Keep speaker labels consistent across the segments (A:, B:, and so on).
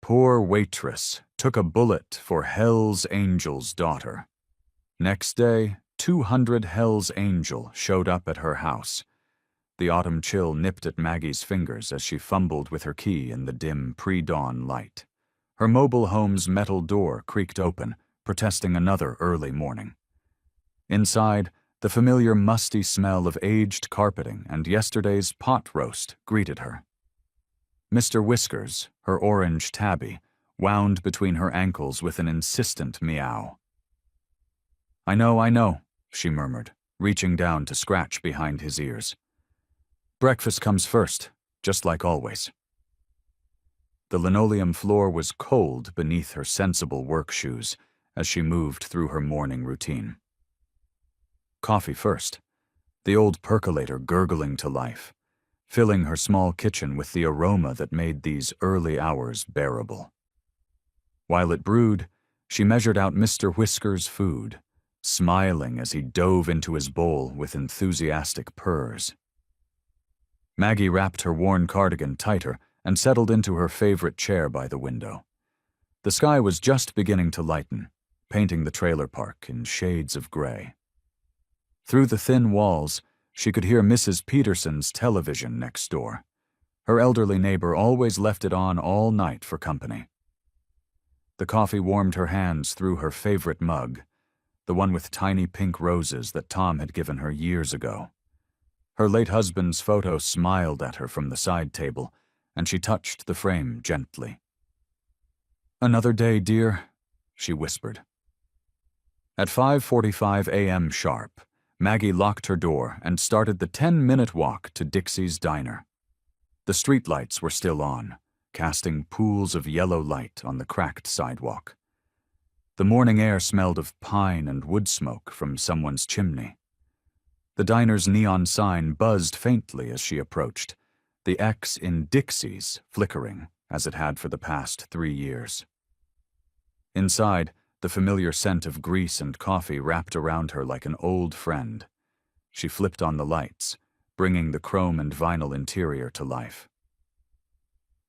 A: Poor waitress took a bullet for Hell's Angels' daughter. Next day, 200 Hell's Angel showed up at her house. The autumn chill nipped at Maggie's fingers as she fumbled with her key in the dim pre-dawn light. Her mobile home's metal door creaked open, protesting another early morning. Inside, the familiar musty smell of aged carpeting and yesterday's pot roast greeted her. Mr. Whiskers, her orange tabby, wound between her ankles with an insistent meow. I know, she murmured, reaching down to scratch behind his ears. Breakfast comes first, just like always. The linoleum floor was cold beneath her sensible work shoes as she moved through her morning routine. Coffee first, the old percolator gurgling to life, filling her small kitchen with the aroma that made these early hours bearable. While it brewed, she measured out Mr. Whisker's food, smiling as he dove into his bowl with enthusiastic purrs. Maggie wrapped her worn cardigan tighter and settled into her favorite chair by the window. The sky was just beginning to lighten, painting the trailer park in shades of gray. Through the thin walls, she could hear Mrs. Peterson's television next door. Her elderly neighbor always left it on all night for company. The coffee warmed her hands through her favorite mug, the one with tiny pink roses that Tom had given her years ago. Her late husband's photo smiled at her from the side table, and she touched the frame gently. "Another day, dear," she whispered. At 5:45 a.m. sharp, Maggie locked her door and started the 10-minute walk to Dixie's diner. The streetlights were still on, casting pools of yellow light on the cracked sidewalk. The morning air smelled of pine and wood smoke from someone's chimney. The diner's neon sign buzzed faintly as she approached, the X in Dixie's flickering as it had for the past 3 years. Inside, the familiar scent of grease and coffee wrapped around her like an old friend. She flipped on the lights, bringing the chrome and vinyl interior to life.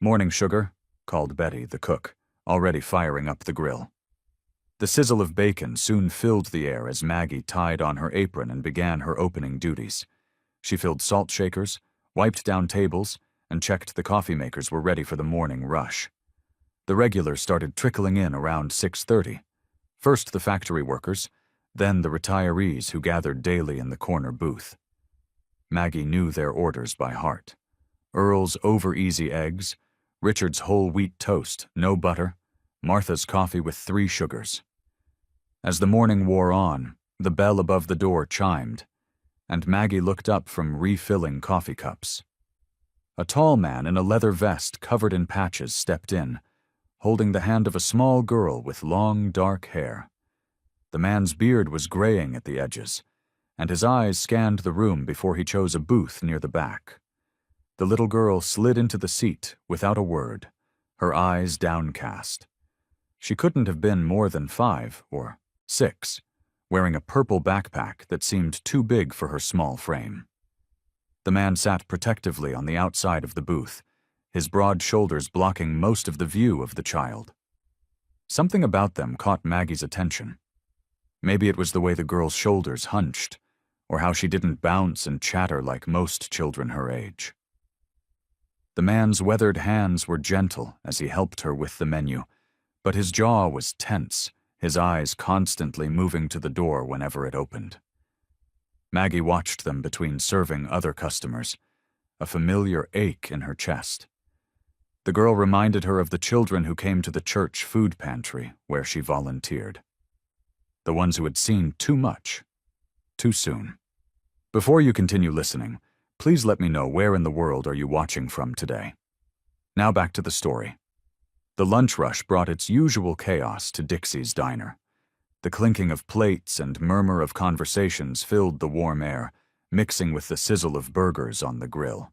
A: "Morning, sugar," called Betty, the cook, already firing up the grill. The sizzle of bacon soon filled the air as Maggie tied on her apron and began her opening duties. She filled salt shakers, wiped down tables, and checked the coffee makers were ready for the morning rush. The regulars started trickling in around 6:30. First the factory workers, then the retirees who gathered daily in the corner booth. Maggie knew their orders by heart. Earl's over-easy eggs, Richard's whole wheat toast, no butter, Martha's coffee with 3 sugars. As the morning wore on, the bell above the door chimed, and Maggie looked up from refilling coffee cups. A tall man in a leather vest covered in patches stepped in, holding the hand of a small girl with long, dark hair. The man's beard was graying at the edges, and his eyes scanned the room before he chose a booth near the back. The little girl slid into the seat without a word, her eyes downcast. She couldn't have been more than 5 or 6, wearing a purple backpack that seemed too big for her small frame. The man sat protectively on the outside of the booth, his broad shoulders blocking most of the view of the child. Something about them caught Maggie's attention. Maybe it was the way the girl's shoulders hunched, or how she didn't bounce and chatter like most children her age. The man's weathered hands were gentle as he helped her with the menu, but his jaw was tense, his eyes constantly moving to the door whenever it opened. Maggie watched them between serving other customers, a familiar ache in her chest. The girl reminded her of the children who came to the church food pantry where she volunteered. The ones who had seen too much, too soon. Before you continue listening, please let me know where in the world are you watching from today. Now back to the story. The lunch rush brought its usual chaos to Dixie's diner. The clinking of plates and murmur of conversations filled the warm air, mixing with the sizzle of burgers on the grill.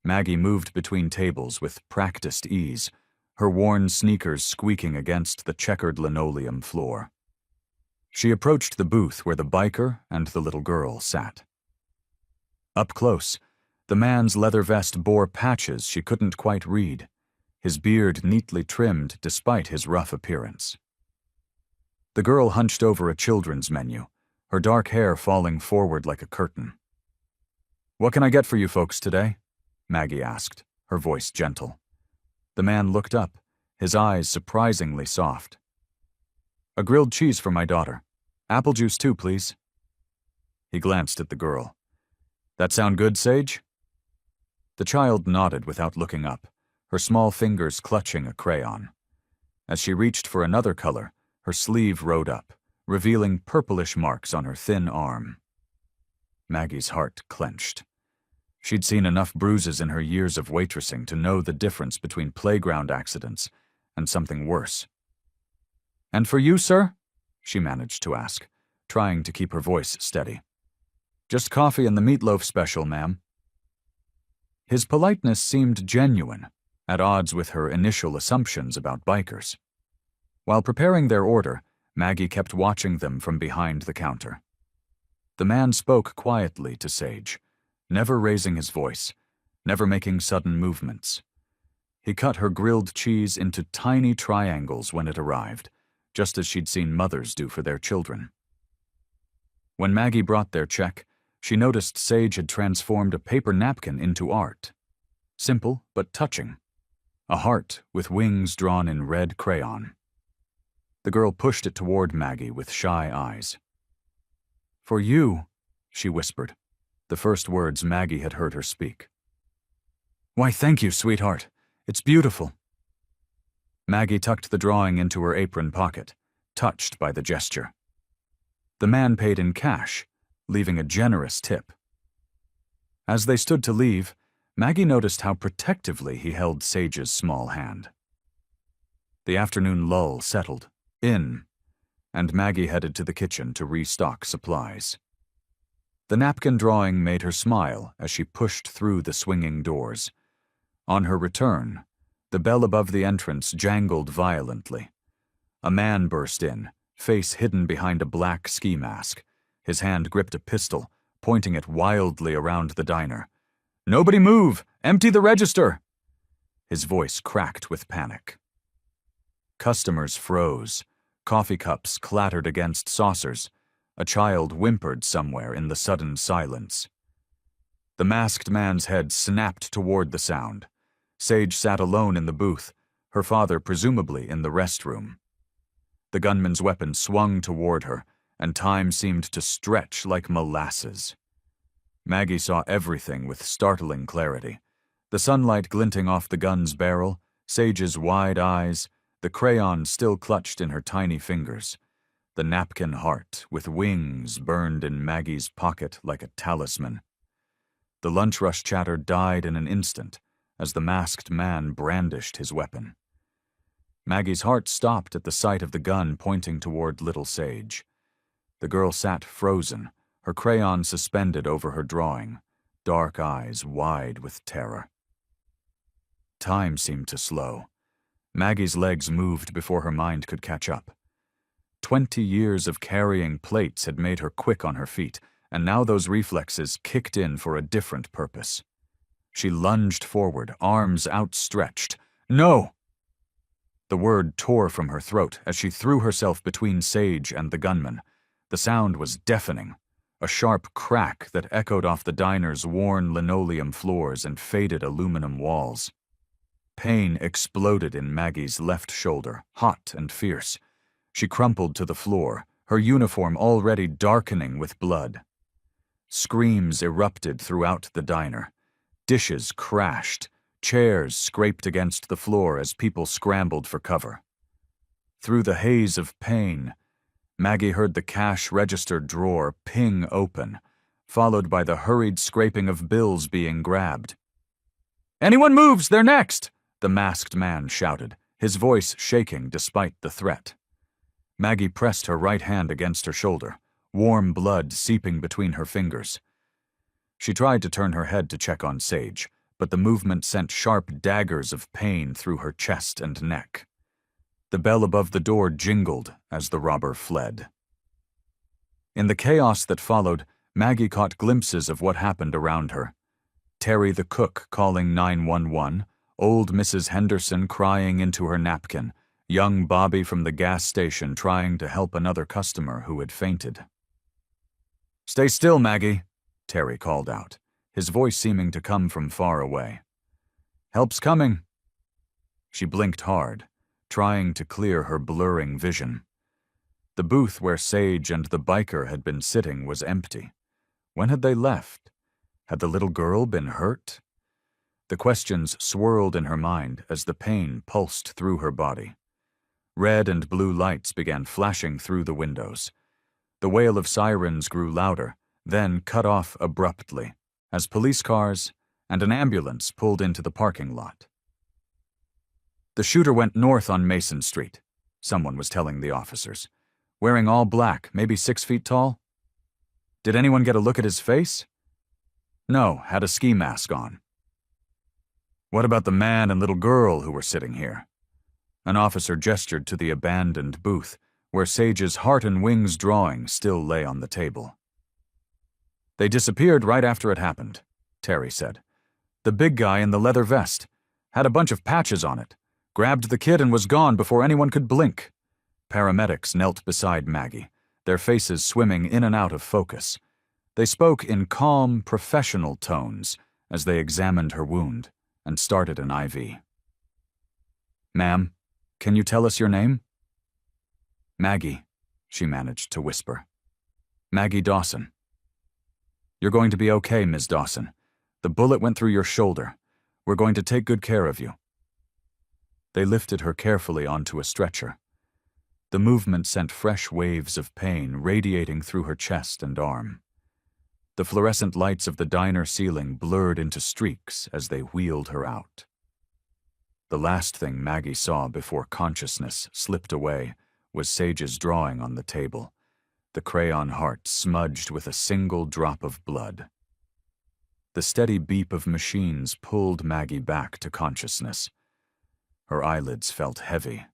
A: Maggie moved between tables with practiced ease, her worn sneakers squeaking against the checkered linoleum floor. She approached the booth where the biker and the little girl sat. Up close, the man's leather vest bore patches she couldn't quite read. his beard neatly trimmed despite his rough appearance. The girl hunched over a children's menu, her dark hair falling forward like a curtain. "What can I get for you folks today?" Maggie asked, her voice gentle. The man looked up, his eyes surprisingly soft. "A grilled cheese for my daughter. Apple juice too, please." He glanced at the girl. "That sound good, Sage?" The child nodded without looking up, her small fingers clutching a crayon. As she reached for another color, her sleeve rode up, revealing purplish marks on her thin arm. Maggie's heart clenched. She'd seen enough bruises in her years of waitressing to know the difference between playground accidents and something worse. "And for you, sir?" she managed to ask, trying to keep her voice steady. "Just coffee and the meatloaf special, ma'am." His politeness seemed genuine, at odds with her initial assumptions about bikers. While preparing their order, Maggie kept watching them from behind the counter. The man spoke quietly to Sage, never raising his voice, never making sudden movements. He cut her grilled cheese into tiny triangles when it arrived, just as she'd seen mothers do for their children. When Maggie brought their check, she noticed Sage had transformed a paper napkin into art. Simple but touching. A heart with wings drawn in red crayon. The girl pushed it toward Maggie with shy eyes. "For you," she whispered, the first words Maggie had heard her speak. "Why, thank you, sweetheart. It's beautiful." Maggie tucked the drawing into her apron pocket, touched by the gesture. The man paid in cash, leaving a generous tip. As they stood to leave, Maggie noticed how protectively he held Sage's small hand. The afternoon lull settled in, and Maggie headed to the kitchen to restock supplies. The napkin drawing made her smile as she pushed through the swinging doors. On her return, the bell above the entrance jangled violently. A man burst in, face hidden behind a black ski mask. His hand gripped a pistol, pointing it wildly around the diner. "Nobody move! Empty the register!" His voice cracked with panic. Customers froze. Coffee cups clattered against saucers. A child whimpered somewhere in the sudden silence. The masked man's head snapped toward the sound. Sage sat alone in the booth, her father presumably in the restroom. The gunman's weapon swung toward her, and time seemed to stretch like molasses. Maggie saw everything with startling clarity. The sunlight glinting off the gun's barrel, Sage's wide eyes, the crayon still clutched in her tiny fingers. The napkin heart, with wings, burned in Maggie's pocket like a talisman. The lunch rush chatter died in an instant as the masked man brandished his weapon. Maggie's heart stopped at the sight of the gun pointing toward little Sage. The girl sat frozen, her crayon suspended over her drawing, dark eyes wide with terror. Time seemed to slow. Maggie's legs moved before her mind could catch up. 20 years of carrying plates had made her quick on her feet, and now those reflexes kicked in for a different purpose. She lunged forward, arms outstretched. "No!" The word tore from her throat as she threw herself between Sage and the gunman. The sound was deafening, a sharp crack that echoed off the diner's worn linoleum floors and faded aluminum walls. Pain exploded in Maggie's left shoulder, hot and fierce. She crumpled to the floor, her uniform already darkening with blood. Screams erupted throughout the diner. Dishes crashed, chairs scraped against the floor as people scrambled for cover. Through the haze of pain, Maggie heard the cash register drawer ping open, followed by the hurried scraping of bills being grabbed. "Anyone moves, they're next!" the masked man shouted, his voice shaking despite the threat. Maggie pressed her right hand against her shoulder, warm blood seeping between her fingers. She tried to turn her head to check on Sage, but the movement sent sharp daggers of pain through her chest and neck. The bell above the door jingled as the robber fled. In the chaos that followed, Maggie caught glimpses of what happened around her. Terry the cook calling 911, old Mrs. Henderson crying into her napkin, young Bobby from the gas station trying to help another customer who had fainted. "Stay still, Maggie," Terry called out, his voice seeming to come from far away. "Help's coming." She blinked hard, trying to clear her blurring vision. The booth where Sage and the biker had been sitting was empty. When had they left? Had the little girl been hurt? The questions swirled in her mind as the pain pulsed through her body. Red and blue lights began flashing through the windows. The wail of sirens grew louder, then cut off abruptly, as police cars and an ambulance pulled into the parking lot. "The shooter went north on Mason Street," someone was telling the officers. "Wearing all black, maybe 6 feet tall." "Did anyone get a look at his face?" "No, had a ski mask on." "What about the man and little girl who were sitting here?" An officer gestured to the abandoned booth, where Sage's heart and wings drawing still lay on the table. "They disappeared right after it happened," Terry said. "The big guy in the leather vest had a bunch of patches on it, grabbed the kid and was gone before anyone could blink." Paramedics knelt beside Maggie, their faces swimming in and out of focus. They spoke in calm, professional tones as they examined her wound and started an IV. "Ma'am, can you tell us your name?" "Maggie," she managed to whisper. "Maggie Dawson." "You're going to be okay, Ms. Dawson. The bullet went through your shoulder. We're going to take good care of you." They lifted her carefully onto a stretcher. The movement sent fresh waves of pain radiating through her chest and arm. The fluorescent lights of the diner ceiling blurred into streaks as they wheeled her out. The last thing Maggie saw before consciousness slipped away was Sage's drawing on the table, the crayon heart smudged with a single drop of blood. The steady beep of machines pulled Maggie back to consciousness. Her eyelids felt heavy,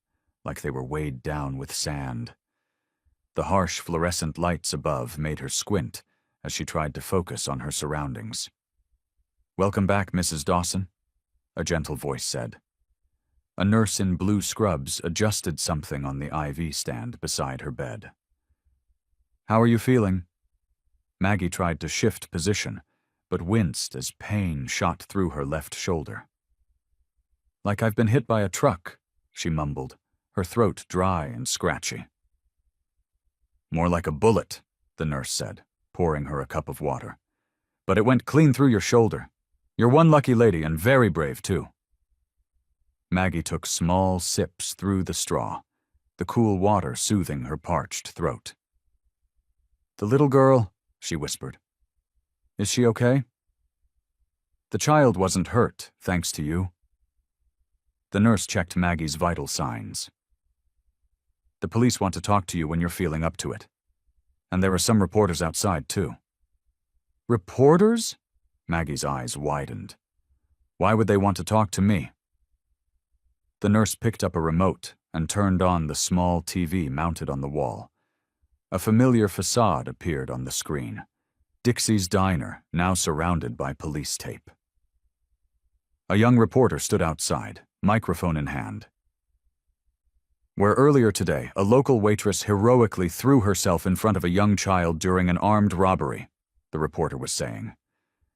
A: like they were weighed down with sand. The harsh fluorescent lights above made her squint as she tried to focus on her surroundings. "Welcome back, Mrs. Dawson," a gentle voice said. A nurse in blue scrubs adjusted something on the IV stand beside her bed. "How are you feeling?" Maggie tried to shift position, but winced as pain shot through her left shoulder. "Like I've been hit by a truck," she mumbled, her throat dry and scratchy. "More like a bullet," the nurse said, pouring her a cup of water. "But it went clean through your shoulder. You're one lucky lady and very brave, too." Maggie took small sips through the straw, the cool water soothing her parched throat. "The little girl," she whispered. "Is she okay?" "The child wasn't hurt, thanks to you." The nurse checked Maggie's vital signs. "The police want to talk to you when you're feeling up to it. And there are some reporters outside, too." "Reporters?" Maggie's eyes widened. "Why would they want to talk to me?" The nurse picked up a remote and turned on the small TV mounted on the wall. A familiar facade appeared on the screen. Dixie's Diner, now surrounded by police tape. A young reporter stood outside, microphone in hand. "Where earlier today, a local waitress heroically threw herself in front of a young child during an armed robbery," the reporter was saying.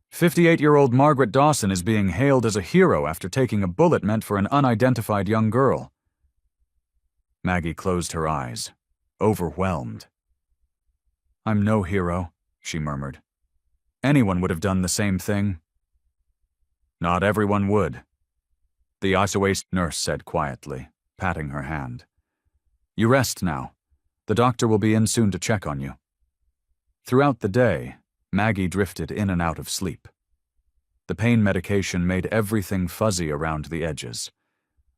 A: 58-year-old Margaret Dawson is being hailed as a hero after taking a bullet meant for an unidentified young girl." Maggie closed her eyes, overwhelmed. "I'm no hero," she murmured. "Anyone would have done the same thing." "Not everyone would," the isoace nurse said quietly, patting her hand. "You rest now. The doctor will be in soon to check on you." Throughout the day, Maggie drifted in and out of sleep. The pain medication made everything fuzzy around the edges.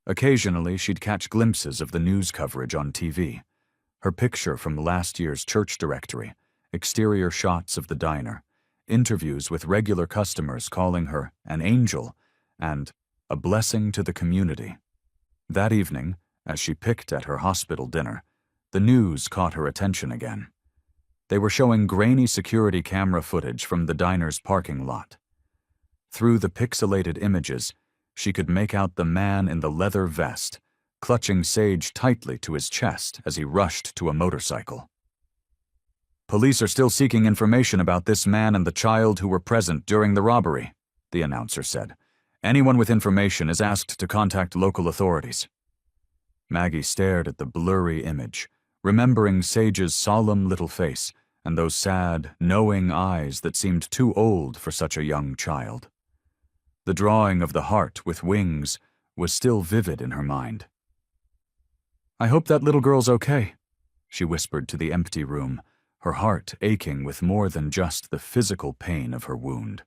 A: Occasionally, she'd catch glimpses of the news coverage on TV, her picture from last year's church directory, exterior shots of the diner, interviews with regular customers calling her an angel and a blessing to the community. That evening, as she picked at her hospital dinner, the news caught her attention again. They were showing grainy security camera footage from the diner's parking lot. Through the pixelated images, she could make out the man in the leather vest, clutching Sage tightly to his chest as he rushed to a motorcycle. "Police are still seeking information about this man and the child who were present during the robbery," the announcer said. "Anyone with information is asked to contact local authorities." Maggie stared at the blurry image, remembering Sage's solemn little face and those sad, knowing eyes that seemed too old for such a young child. The drawing of the heart with wings was still vivid in her mind. "I hope that little girl's okay," she whispered to the empty room, her heart aching with more than just the physical pain of her wound.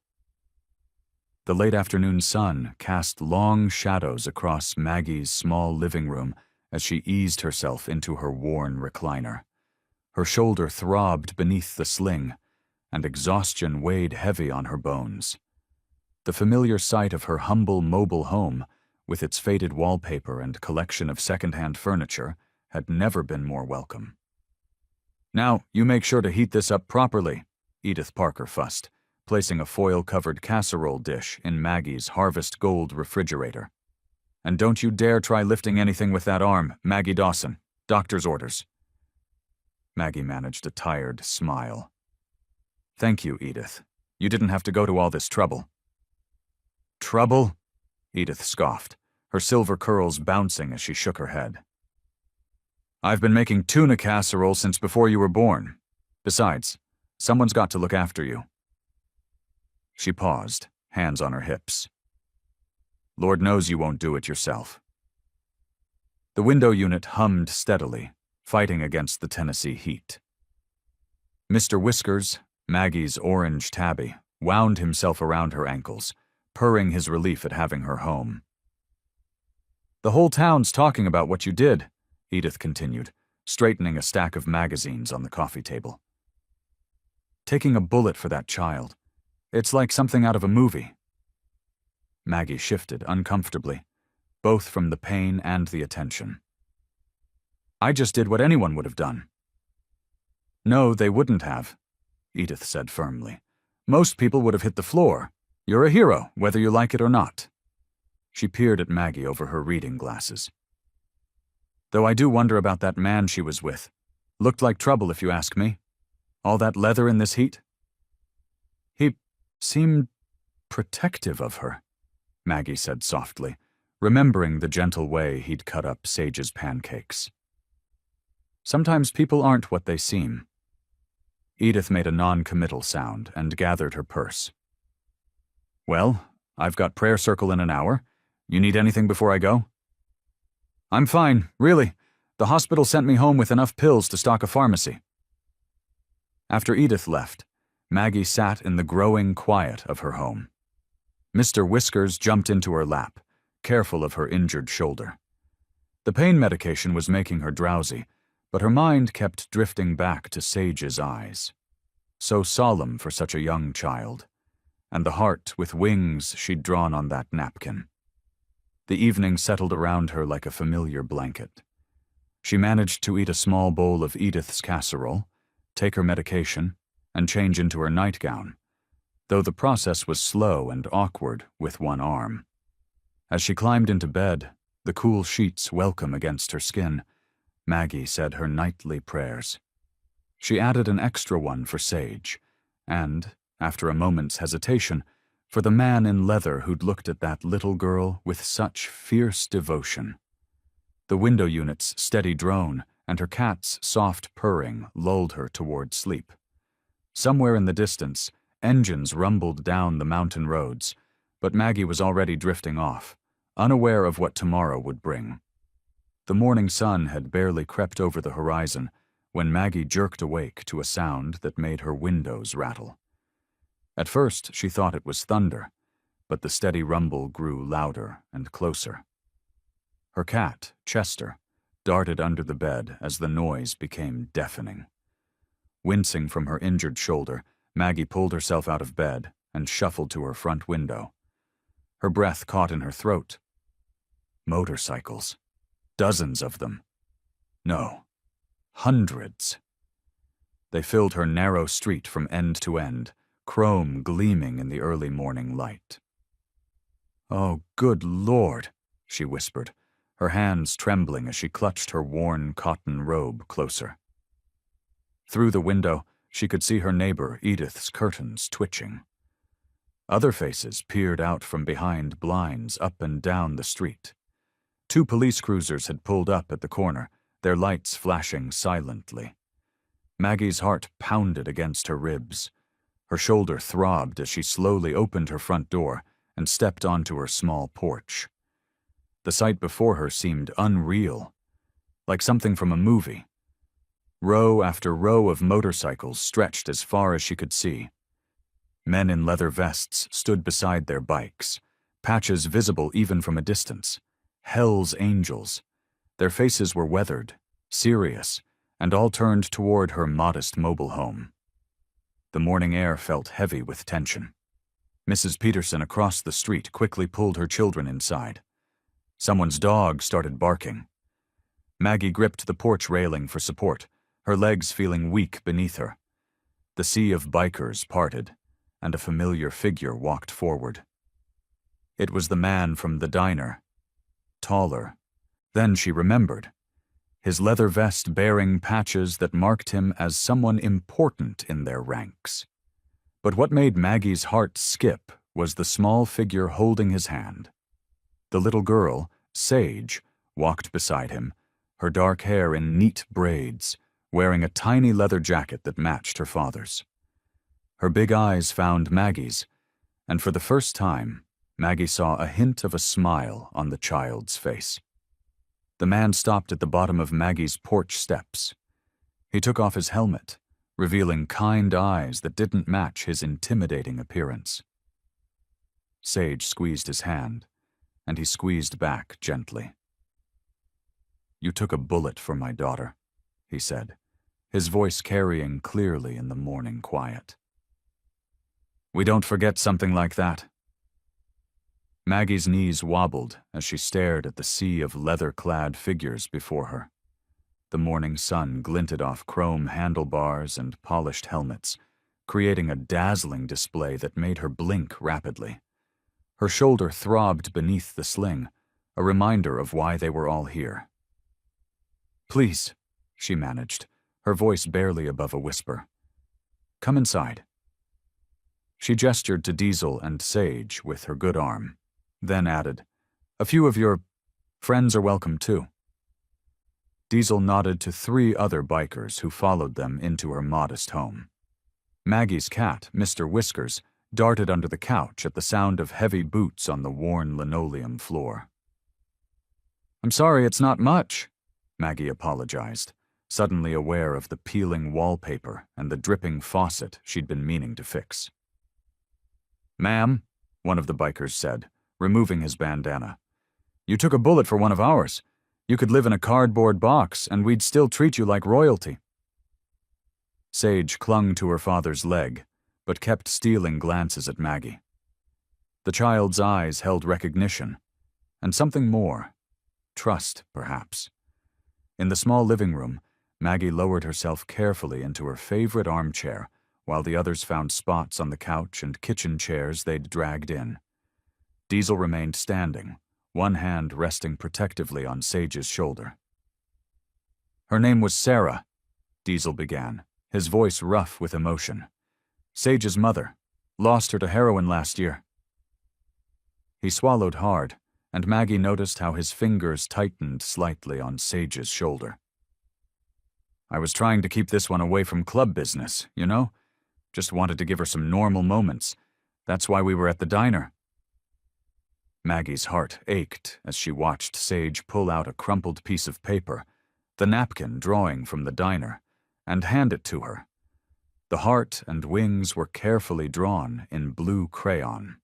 A: The late afternoon sun cast long shadows across Maggie's small living room as she eased herself into her worn recliner. Her shoulder throbbed beneath the sling, and exhaustion weighed heavy on her bones. The familiar sight of her humble mobile home, with its faded wallpaper and collection of second-hand furniture, had never been more welcome. "Now, you make sure to heat this up properly," Edith Parker fussed, placing a foil-covered casserole dish in Maggie's Harvest Gold refrigerator. "And don't you dare try lifting anything with that arm, Maggie Dawson. Doctor's orders." Maggie managed a tired smile. "Thank you, Edith. You didn't have to go to all this trouble." "Trouble?" Edith scoffed, her silver curls bouncing as she shook her head. "I've been making tuna casserole since before you were born. Besides, someone's got to look after you." She paused, hands on her hips. "Lord knows you won't do it yourself." The window unit hummed steadily, fighting against the Tennessee heat. Mr. Whiskers, Maggie's orange tabby, wound himself around her ankles, purring his relief at having her home. "The whole town's talking about what you did," Edith continued, straightening a stack of magazines on the coffee table. "Taking a bullet for that child. It's like something out of a movie." Maggie shifted uncomfortably, both from the pain and the attention. "I just did what anyone would have done." "No, they wouldn't have," Edith said firmly. "Most people would have hit the floor. You're a hero, whether you like it or not." She peered at Maggie over her reading glasses. "Though I do wonder about that man she was with. Looked like trouble, if you ask me. All that leather in this heat." "He seemed protective of her," Maggie said softly, remembering the gentle way he'd cut up Sage's pancakes. "Sometimes people aren't what they seem." Edith made a non-committal sound and gathered her purse. "Well, I've got prayer circle in an hour. You need anything before I go?" "I'm fine, really. The hospital sent me home with enough pills to stock a pharmacy." After Edith left, Maggie sat in the growing quiet of her home. Mr. Whiskers jumped into her lap, careful of her injured shoulder. The pain medication was making her drowsy, but her mind kept drifting back to Sage's eyes. So solemn for such a young child, and the heart with wings she'd drawn on that napkin. The evening settled around her like a familiar blanket. She managed to eat a small bowl of Edith's casserole, take her medication, and change into her nightgown, though the process was slow and awkward with one arm. As she climbed into bed, the cool sheets welcome against her skin, Maggie said her nightly prayers. She added an extra one for Sage, and, after a moment's hesitation, for the man in leather who'd looked at that little girl with such fierce devotion. The window unit's steady drone and her cat's soft purring lulled her toward sleep. Somewhere in the distance, engines rumbled down the mountain roads, but Maggie was already drifting off, unaware of what tomorrow would bring. The morning sun had barely crept over the horizon when Maggie jerked awake to a sound that made her windows rattle. At first, she thought it was thunder, but the steady rumble grew louder and closer. Her cat, Chester, darted under the bed as the noise became deafening. Wincing from her injured shoulder, Maggie pulled herself out of bed and shuffled to her front window. Her breath caught in her throat. Motorcycles. Dozens of them. No, hundreds. They filled her narrow street from end to end, chrome gleaming in the early morning light. Oh, good Lord, she whispered, her hands trembling as she clutched her worn cotton robe closer. Through the window, she could see her neighbor Edith's curtains twitching. Other faces peered out from behind blinds up and down the street. 2 police cruisers had pulled up at the corner, their lights flashing silently. Maggie's heart pounded against her ribs. Her shoulder throbbed as she slowly opened her front door and stepped onto her small porch. The sight before her seemed unreal, like something from a movie. Row after row of motorcycles stretched as far as she could see. Men in leather vests stood beside their bikes, patches visible even from a distance. Hell's Angels. Their faces were weathered, serious, and all turned toward her modest mobile home. The morning air felt heavy with tension. Mrs. Peterson across the street quickly pulled her children inside. Someone's dog started barking. Maggie gripped the porch railing for support, her legs feeling weak beneath her. The sea of bikers parted, and a familiar figure walked forward. It was the man from the diner. Taller. Then she remembered. His leather vest bearing patches that marked him as someone important in their ranks. But what made Maggie's heart skip was the small figure holding his hand. The little girl, Sage, walked beside him, her dark hair in neat braids, wearing a tiny leather jacket that matched her father's. Her big eyes found Maggie's, and for the first time, Maggie saw a hint of a smile on the child's face. The man stopped at the bottom of Maggie's porch steps. He took off his helmet, revealing kind eyes that didn't match his intimidating appearance. Sage squeezed his hand, and he squeezed back gently. "You took a bullet for my daughter," he said, his voice carrying clearly in the morning quiet. "We don't forget something like that." Maggie's knees wobbled as she stared at the sea of leather-clad figures before her. The morning sun glinted off chrome handlebars and polished helmets, creating a dazzling display that made her blink rapidly. Her shoulder throbbed beneath the sling, a reminder of why they were all here. "Please," she managed, her voice barely above a whisper. "Come inside." She gestured to Diesel and Sage with her good arm, then added, "A few of your friends are welcome too." Diesel nodded to 3 other bikers who followed them into her modest home. Maggie's cat, Mr. Whiskers, darted under the couch at the sound of heavy boots on the worn linoleum floor. "I'm sorry it's not much," Maggie apologized, suddenly aware of the peeling wallpaper and the dripping faucet she'd been meaning to fix. "Ma'am," one of the bikers said, removing his bandana, "you took a bullet for one of ours. You could live in a cardboard box, and we'd still treat you like royalty." Sage clung to her father's leg, but kept stealing glances at Maggie. The child's eyes held recognition, and something more. Trust, perhaps. In the small living room, Maggie lowered herself carefully into her favorite armchair, while the others found spots on the couch and kitchen chairs they'd dragged in. Diesel remained standing, one hand resting protectively on Sage's shoulder. "Her name was Sarah," Diesel began, his voice rough with emotion. "Sage's mother. Lost her to heroin last year." He swallowed hard, and Maggie noticed how his fingers tightened slightly on Sage's shoulder. "I was trying to keep this one away from club business, you know? Just wanted to give her some normal moments. That's why we were at the diner." Maggie's heart ached as she watched Sage pull out a crumpled piece of paper, the napkin drawing from the diner, and hand it to her. The heart and wings were carefully drawn in blue crayon.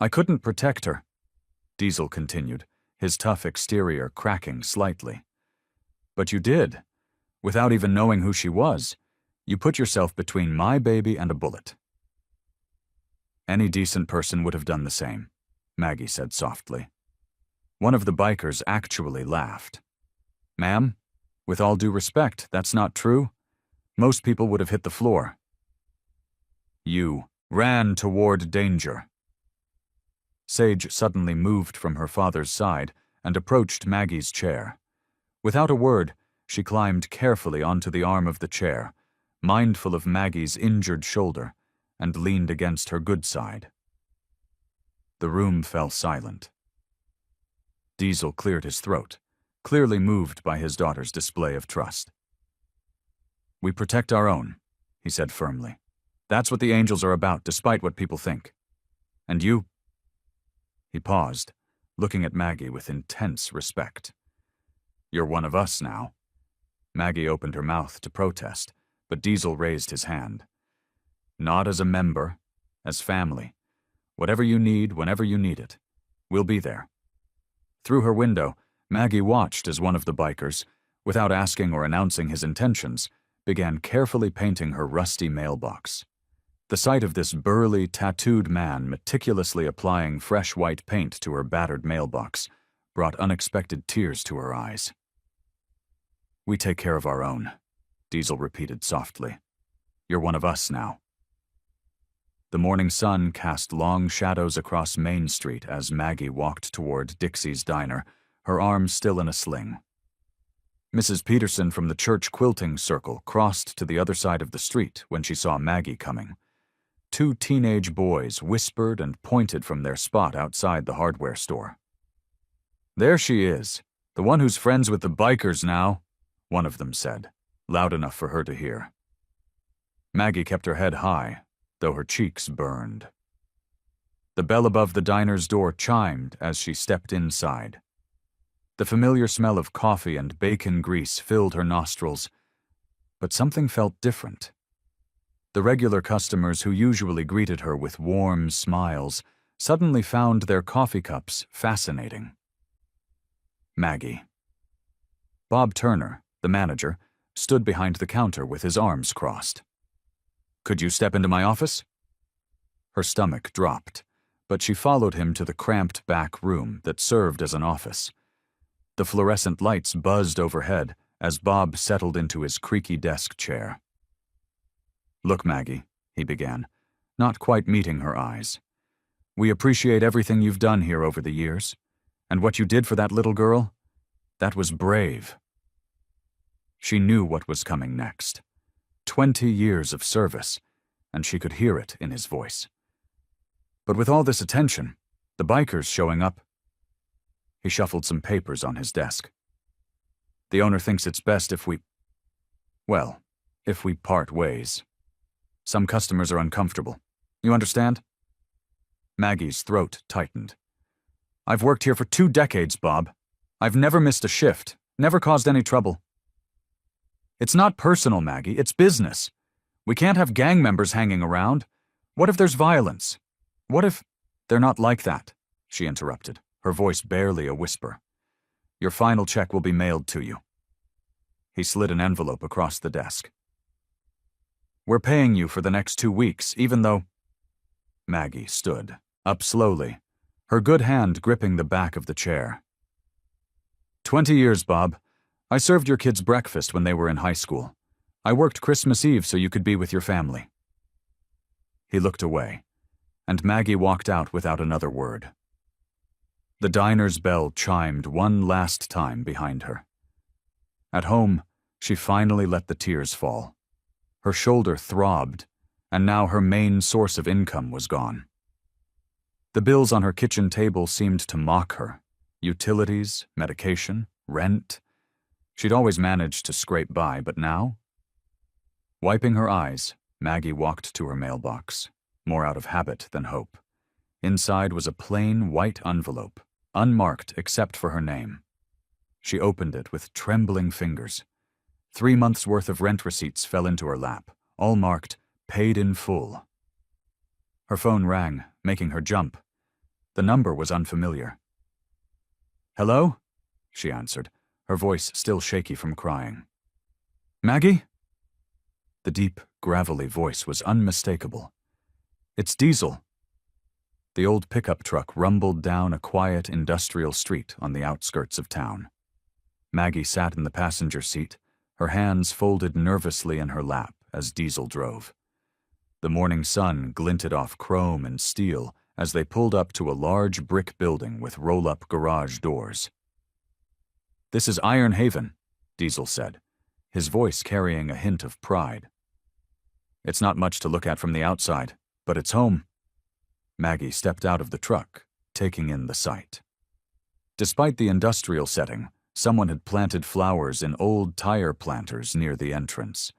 A: "I couldn't protect her," Diesel continued, his tough exterior cracking slightly. "But you did. Without even knowing who she was, you put yourself between my baby and a bullet." "Any decent person would have done the same," Maggie said softly. One of the bikers actually laughed. "Ma'am, with all due respect, that's not true. Most people would have hit the floor." "You ran toward danger." Sage suddenly moved from her father's side and approached Maggie's chair. Without a word, she climbed carefully onto the arm of the chair, mindful of Maggie's injured shoulder, and leaned against her good side. The room fell silent. Diesel cleared his throat, clearly moved by his daughter's display of trust. "We protect our own," he said firmly. "That's what the angels are about, despite what people think. And you?" He paused, looking at Maggie with intense respect. "You're one of us now." Maggie opened her mouth to protest, but Diesel raised his hand. "Not as a member, as family. Whatever you need, whenever you need it. We'll be there." Through her window, Maggie watched as one of the bikers, without asking or announcing his intentions, began carefully painting her rusty mailbox. The sight of this burly, tattooed man meticulously applying fresh white paint to her battered mailbox brought unexpected tears to her eyes. "We take care of our own," Diesel repeated softly. "You're one of us now." The morning sun cast long shadows across Main Street as Maggie walked toward Dixie's diner, her arm still in a sling. Mrs. Peterson from the church quilting circle crossed to the other side of the street when she saw Maggie coming. Two teenage boys whispered and pointed from their spot outside the hardware store. "There she is, the one who's friends with the bikers now," one of them said, loud enough for her to hear. Maggie kept her head high, though her cheeks burned. The bell above the diner's door chimed as she stepped inside. The familiar smell of coffee and bacon grease filled her nostrils, but something felt different. The regular customers who usually greeted her with warm smiles suddenly found their coffee cups fascinating. Maggie. Bob Turner, the manager, stood behind the counter with his arms crossed. "Could you step into my office?" Her stomach dropped, but she followed him to the cramped back room that served as an office. The fluorescent lights buzzed overhead as Bob settled into his creaky desk chair. "Look, Maggie," he began, not quite meeting her eyes. "We appreciate everything you've done here over the years, and what you did for that little girl, that was brave." She knew what was coming next. 20 years of service, and she could hear it in his voice. But with all this attention, the bikers showing up. He shuffled some papers on his desk. "The owner thinks it's best if we part ways. Some customers are uncomfortable. You understand?" Maggie's throat tightened. "I've worked here for 2 decades, Bob. I've never missed a shift, never caused any trouble." "It's not personal, Maggie, it's business. We can't have gang members hanging around. What if there's violence? What if—" "They're not like that," she interrupted, her voice barely a whisper. "Your final check will be mailed to you." He slid an envelope across the desk. "We're paying you for the next 2 weeks, even though—" Maggie stood, up slowly, her good hand gripping the back of the chair. 20 years, Bob. I served your kids breakfast when they were in high school. I worked Christmas Eve so you could be with your family." He looked away, and Maggie walked out without another word. The diner's bell chimed one last time behind her. At home, she finally let the tears fall. Her shoulder throbbed, and now her main source of income was gone. The bills on her kitchen table seemed to mock her. Utilities, medication, rent. She'd always managed to scrape by, but now? Wiping her eyes, Maggie walked to her mailbox, more out of habit than hope. Inside was a plain white envelope, unmarked except for her name. She opened it with trembling fingers. 3 months' worth of rent receipts fell into her lap, all marked, "Paid in full." Her phone rang, making her jump. The number was unfamiliar. "Hello?" she answered, her voice still shaky from crying. "Maggie?" The deep, gravelly voice was unmistakable. "It's Diesel." The old pickup truck rumbled down a quiet industrial street on the outskirts of town. Maggie sat in the passenger seat, her hands folded nervously in her lap as Diesel drove. The morning sun glinted off chrome and steel as they pulled up to a large brick building with roll-up garage doors. "This is Iron Haven," Diesel said, his voice carrying a hint of pride. "It's not much to look at from the outside, but it's home." Maggie stepped out of the truck, taking in the sight. Despite the industrial setting, someone had planted flowers in old tire planters near the entrance.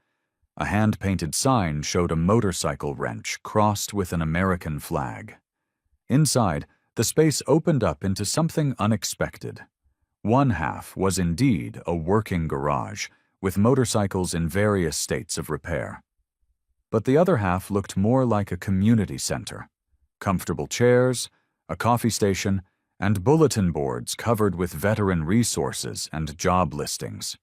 A: A hand-painted sign showed a motorcycle wrench crossed with an American flag. Inside, the space opened up into something unexpected. One half was indeed a working garage, with motorcycles in various states of repair. But the other half looked more like a community center. Comfortable chairs, a coffee station, and bulletin boards covered with veteran resources and job listings.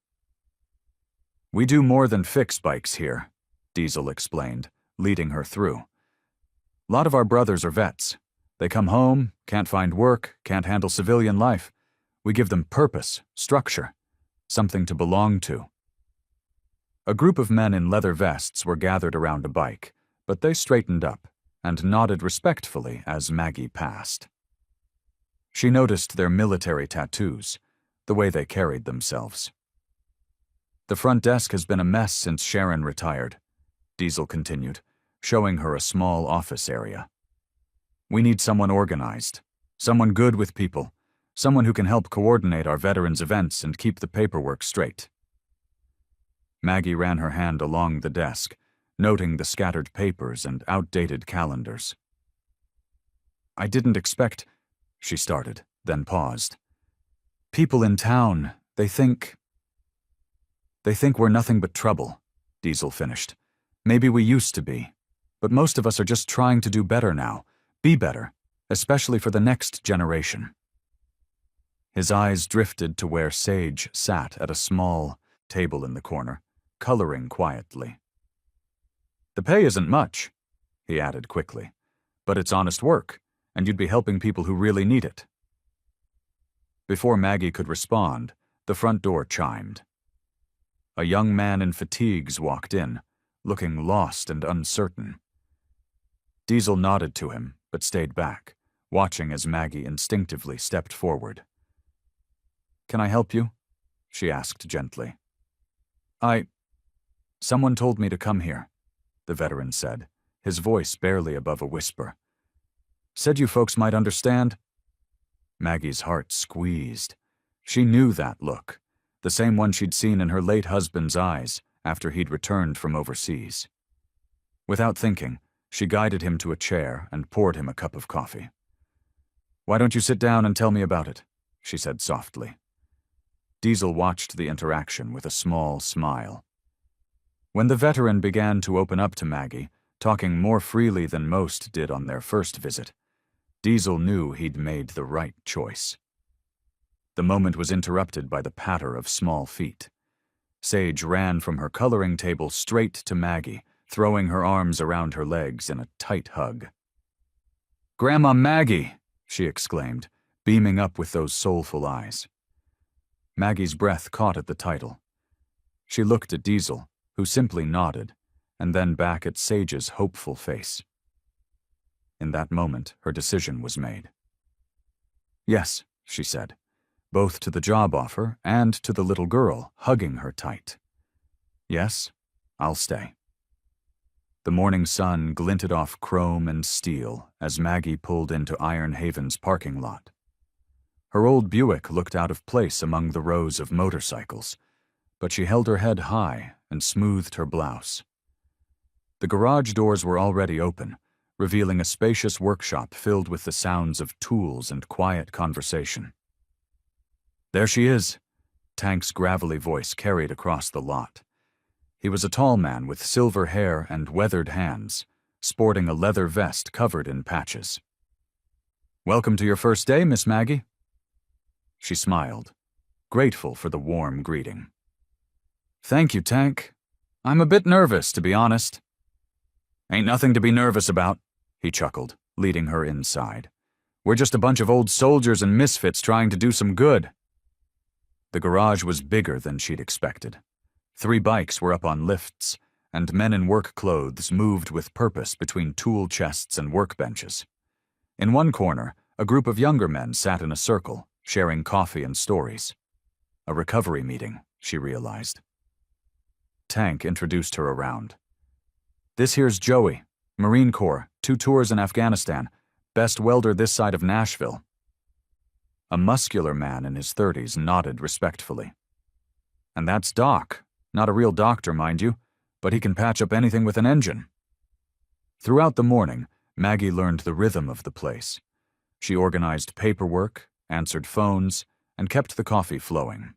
A: "We do more than fix bikes here," Diesel explained, leading her through. "A lot of our brothers are vets. They come home, can't find work, can't handle civilian life. We give them purpose, structure, something to belong to." A group of men in leather vests were gathered around a bike, but they straightened up and nodded respectfully as Maggie passed. She noticed their military tattoos, the way they carried themselves. "The front desk has been a mess since Sharon retired," Diesel continued, showing her a small office area. "We need someone organized, someone good with people, someone who can help coordinate our veterans' events and keep the paperwork straight." Maggie ran her hand along the desk, noting the scattered papers and outdated calendars. "I didn't expect," she started, then paused. "People in town, they think we're nothing but trouble," Diesel finished. "Maybe we used to be, but most of us are just trying to do better now, be better, especially for the next generation." His eyes drifted to where Sage sat at a small table in the corner, coloring quietly. "The pay isn't much," he added quickly, "but it's honest work, and you'd be helping people who really need it." Before Maggie could respond, the front door chimed. A young man in fatigues walked in, looking lost and uncertain. Diesel nodded to him, but stayed back, watching as Maggie instinctively stepped forward. "Can I help you?" she asked gently. Someone told me to come here," the veteran said, his voice barely above a whisper. "Said you folks might understand." Maggie's heart squeezed. She knew that look, the same one she'd seen in her late husband's eyes after he'd returned from overseas. Without thinking, she guided him to a chair and poured him a cup of coffee. "Why don't you sit down and tell me about it?" she said softly. Diesel watched the interaction with a small smile. When the veteran began to open up to Maggie, talking more freely than most did on their first visit, Diesel knew he'd made the right choice. The moment was interrupted by the patter of small feet. Sage ran from her coloring table straight to Maggie, throwing her arms around her legs in a tight hug. "Grandma Maggie!" she exclaimed, beaming up with those soulful eyes. Maggie's breath caught at the title. She looked at Diesel, who simply nodded, and then back at Sage's hopeful face. In that moment, her decision was made. "Yes," she said, both to the job offer and to the little girl, hugging her tight. "Yes, I'll stay." The morning sun glinted off chrome and steel as Maggie pulled into Iron Haven's parking lot. Her old Buick looked out of place among the rows of motorcycles, but she held her head high and smoothed her blouse. The garage doors were already open, revealing a spacious workshop filled with the sounds of tools and quiet conversation. "There she is," Tank's gravelly voice carried across the lot. He was a tall man with silver hair and weathered hands, sporting a leather vest covered in patches. "Welcome to your first day, Miss Maggie." She smiled, grateful for the warm greeting. "Thank you, Tank. I'm a bit nervous, to be honest." "Ain't nothing to be nervous about," he chuckled, leading her inside. "We're just a bunch of old soldiers and misfits trying to do some good." The garage was bigger than she'd expected. 3 bikes were up on lifts, and men in work clothes moved with purpose between tool chests and workbenches. In one corner, a group of younger men sat in a circle, sharing coffee and stories. A recovery meeting, she realized. Tank introduced her around. "This here's Joey, Marine Corps, 2 tours in Afghanistan, best welder this side of Nashville." A muscular man in his 30s nodded respectfully. "And that's Doc, not a real doctor, mind you, but he can patch up anything with an engine." Throughout the morning, Maggie learned the rhythm of the place. She organized paperwork, answered phones, and kept the coffee flowing.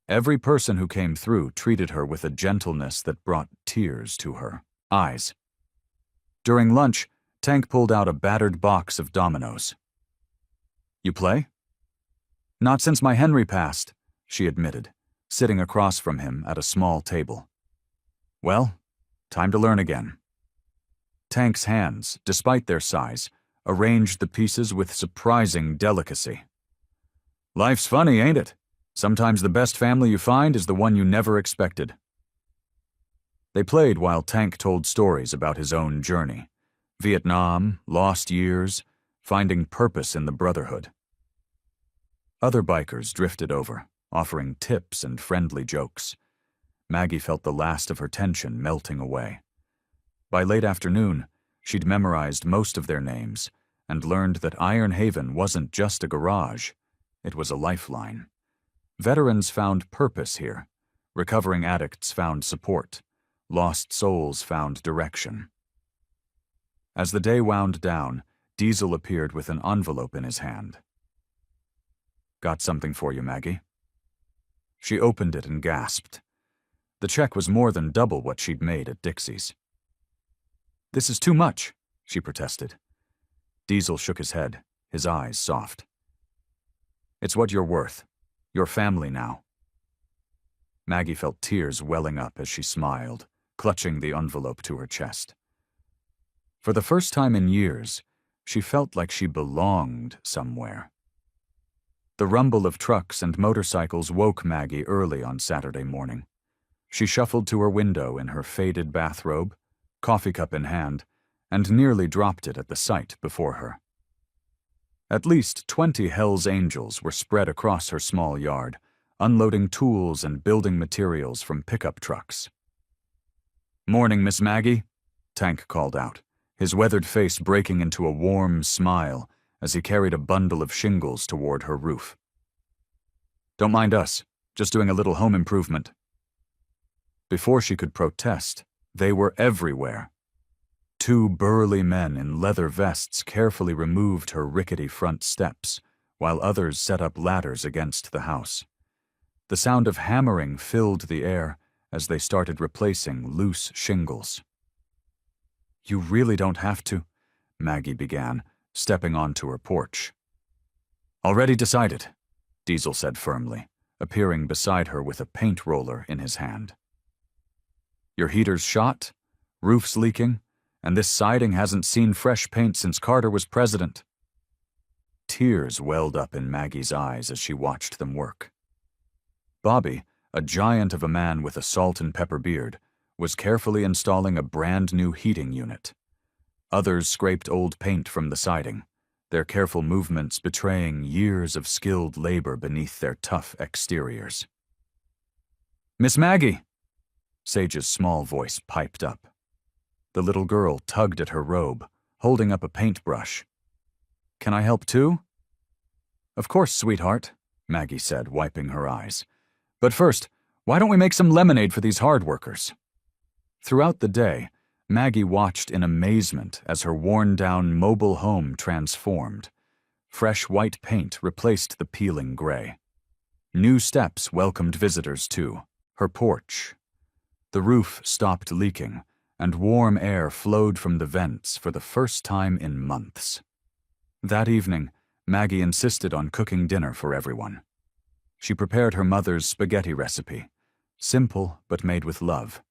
A: Every person who came through treated her with a gentleness that brought tears to her eyes. During lunch, Tank pulled out a battered box of dominoes. "You play?" "Not since my Henry passed," she admitted, sitting across from him at a small table. "Well, time to learn again." Tank's hands, despite their size, arranged the pieces with surprising delicacy. "Life's funny, ain't it? Sometimes the best family you find is the one you never expected." They played while Tank told stories about his own journey. Vietnam, lost years, finding purpose in the brotherhood. Other bikers drifted over, offering tips and friendly jokes. Maggie felt the last of her tension melting away. By late afternoon, she'd memorized most of their names and learned that Iron Haven wasn't just a garage, it was a lifeline. Veterans found purpose here. Recovering addicts found support. Lost souls found direction. As the day wound down, Diesel appeared with an envelope in his hand. "Got something for you, Maggie." She opened it and gasped. The check was more than double what she'd made at Dixie's. "This is too much," she protested. Diesel shook his head, his eyes soft. "It's what you're worth. Your family now." Maggie felt tears welling up as she smiled, clutching the envelope to her chest. For the first time in years, she felt like she belonged somewhere. The rumble of trucks and motorcycles woke Maggie early on Saturday morning. She shuffled to her window in her faded bathrobe, coffee cup in hand, and nearly dropped it at the sight before her. At least 20 Hell's Angels were spread across her small yard, unloading tools and building materials from pickup trucks. "Morning, Miss Maggie," Tank called out, his weathered face breaking into a warm smile as he carried a bundle of shingles toward her roof. "Don't mind us, just doing a little home improvement." Before she could protest, they were everywhere. 2 burly men in leather vests carefully removed her rickety front steps, while others set up ladders against the house. The sound of hammering filled the air as they started replacing loose shingles. "You really don't have to," Maggie began, stepping onto her porch. "Already decided," Diesel said firmly, appearing beside her with a paint roller in his hand. "Your heater's shot, roof's leaking, and this siding hasn't seen fresh paint since Carter was president." Tears welled up in Maggie's eyes as she watched them work. Bobby, a giant of a man with a salt and pepper beard, was carefully installing a brand-new heating unit. Others scraped old paint from the siding, their careful movements betraying years of skilled labor beneath their tough exteriors. "Miss Maggie!" Sage's small voice piped up. The little girl tugged at her robe, holding up a paintbrush. "Can I help too?" "Of course, sweetheart," Maggie said, wiping her eyes. "But first, why don't we make some lemonade for these hard workers?" Throughout the day, Maggie watched in amazement as her worn-down mobile home transformed. Fresh white paint replaced the peeling gray. New steps welcomed visitors too. Her porch. The roof stopped leaking, and warm air flowed from the vents for the first time in months. That evening, Maggie insisted on cooking dinner for everyone. She prepared her mother's spaghetti recipe, simple but made with love.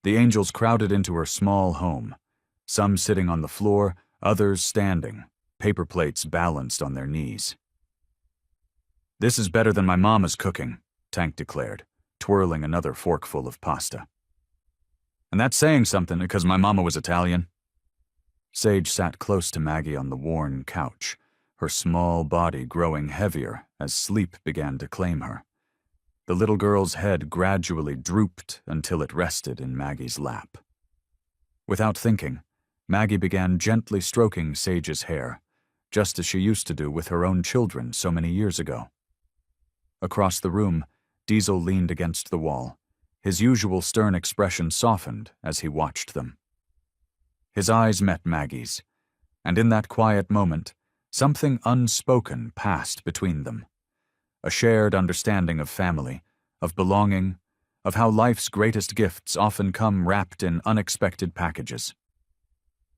A: The angels crowded into her small home, some sitting on the floor, others standing, paper plates balanced on their knees. "This is better than my mama's cooking," Tank declared, twirling another forkful of pasta. "And that's saying something because my mama was Italian." Sage sat close to Maggie on the worn couch, her small body growing heavier as sleep began to claim her. The little girl's head gradually drooped until it rested in Maggie's lap. Without thinking, Maggie began gently stroking Sage's hair, just as she used to do with her own children so many years ago. Across the room, Diesel leaned against the wall. His usual stern expression softened as he watched them. His eyes met Maggie's, and in that quiet moment, something unspoken passed between them. A shared understanding of family, of belonging, of how life's greatest gifts often come wrapped in unexpected packages.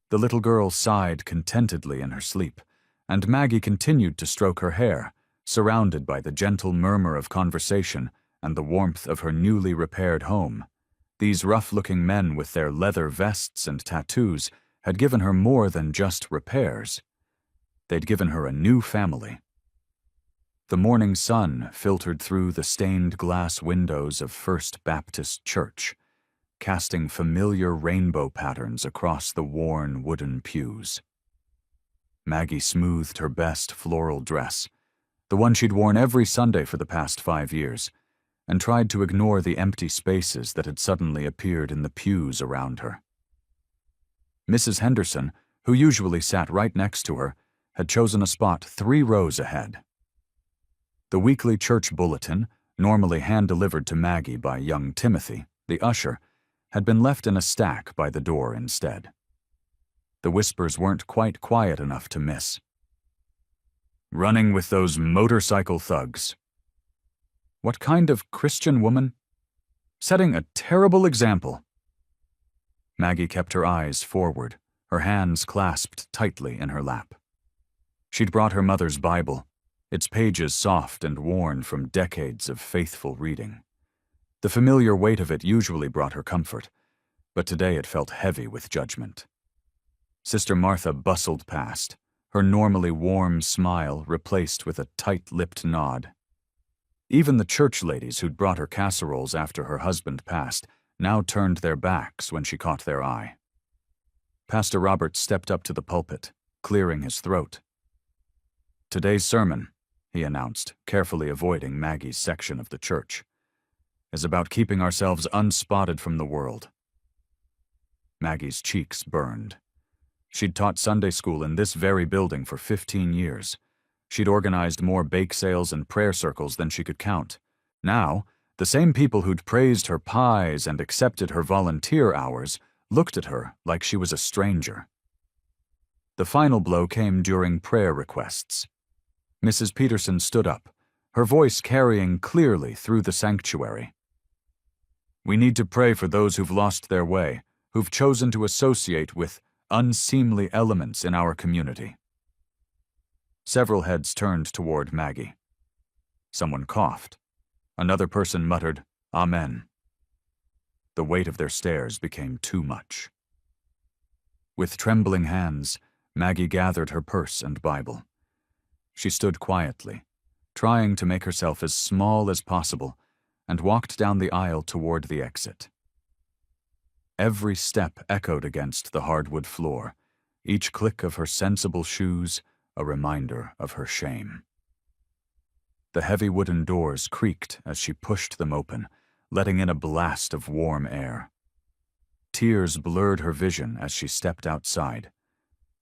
A: The little girl sighed contentedly in her sleep, and Maggie continued to stroke her hair, surrounded by the gentle murmur of conversation and the warmth of her newly repaired home. These rough-looking men with their leather vests and tattoos had given her more than just repairs. They'd given her a new family. The morning sun filtered through the stained glass windows of First Baptist Church, casting familiar rainbow patterns across the worn wooden pews. Maggie smoothed her best floral dress, the one she'd worn every Sunday for the past 5 years, and tried to ignore the empty spaces that had suddenly appeared in the pews around her. Mrs. Henderson, who usually sat right next to her, had chosen a spot 3 rows ahead. The weekly church bulletin, normally hand-delivered to Maggie by young Timothy, the usher, had been left in a stack by the door instead. The whispers weren't quite quiet enough to miss. "Running with those motorcycle thugs. What kind of Christian woman? Setting a terrible example." Maggie kept her eyes forward, her hands clasped tightly in her lap. She'd brought her mother's Bible, its pages soft and worn from decades of faithful reading. The familiar weight of it usually brought her comfort, but today it felt heavy with judgment. Sister Martha bustled past, her normally warm smile replaced with a tight-lipped nod. Even the church ladies who'd brought her casseroles after her husband passed now turned their backs when she caught their eye. Pastor Robert stepped up to the pulpit, clearing his throat. "Today's sermon," he announced, carefully avoiding Maggie's section of the church, "is about keeping ourselves unspotted from the world." Maggie's cheeks burned. She'd taught Sunday school in this very building for 15 years. She'd organized more bake sales and prayer circles than she could count. Now, the same people who'd praised her pies and accepted her volunteer hours looked at her like she was a stranger. The final blow came during prayer requests. Mrs. Peterson stood up, her voice carrying clearly through the sanctuary. "We need to pray for those who've lost their way, who've chosen to associate with unseemly elements in our community." Several heads turned toward Maggie. Someone coughed. Another person muttered, "Amen." The weight of their stares became too much. With trembling hands, Maggie gathered her purse and Bible. She stood quietly, trying to make herself as small as possible, and walked down the aisle toward the exit. Every step echoed against the hardwood floor, each click of her sensible shoes a reminder of her shame. The heavy wooden doors creaked as she pushed them open, letting in a blast of warm air. Tears blurred her vision as she stepped outside,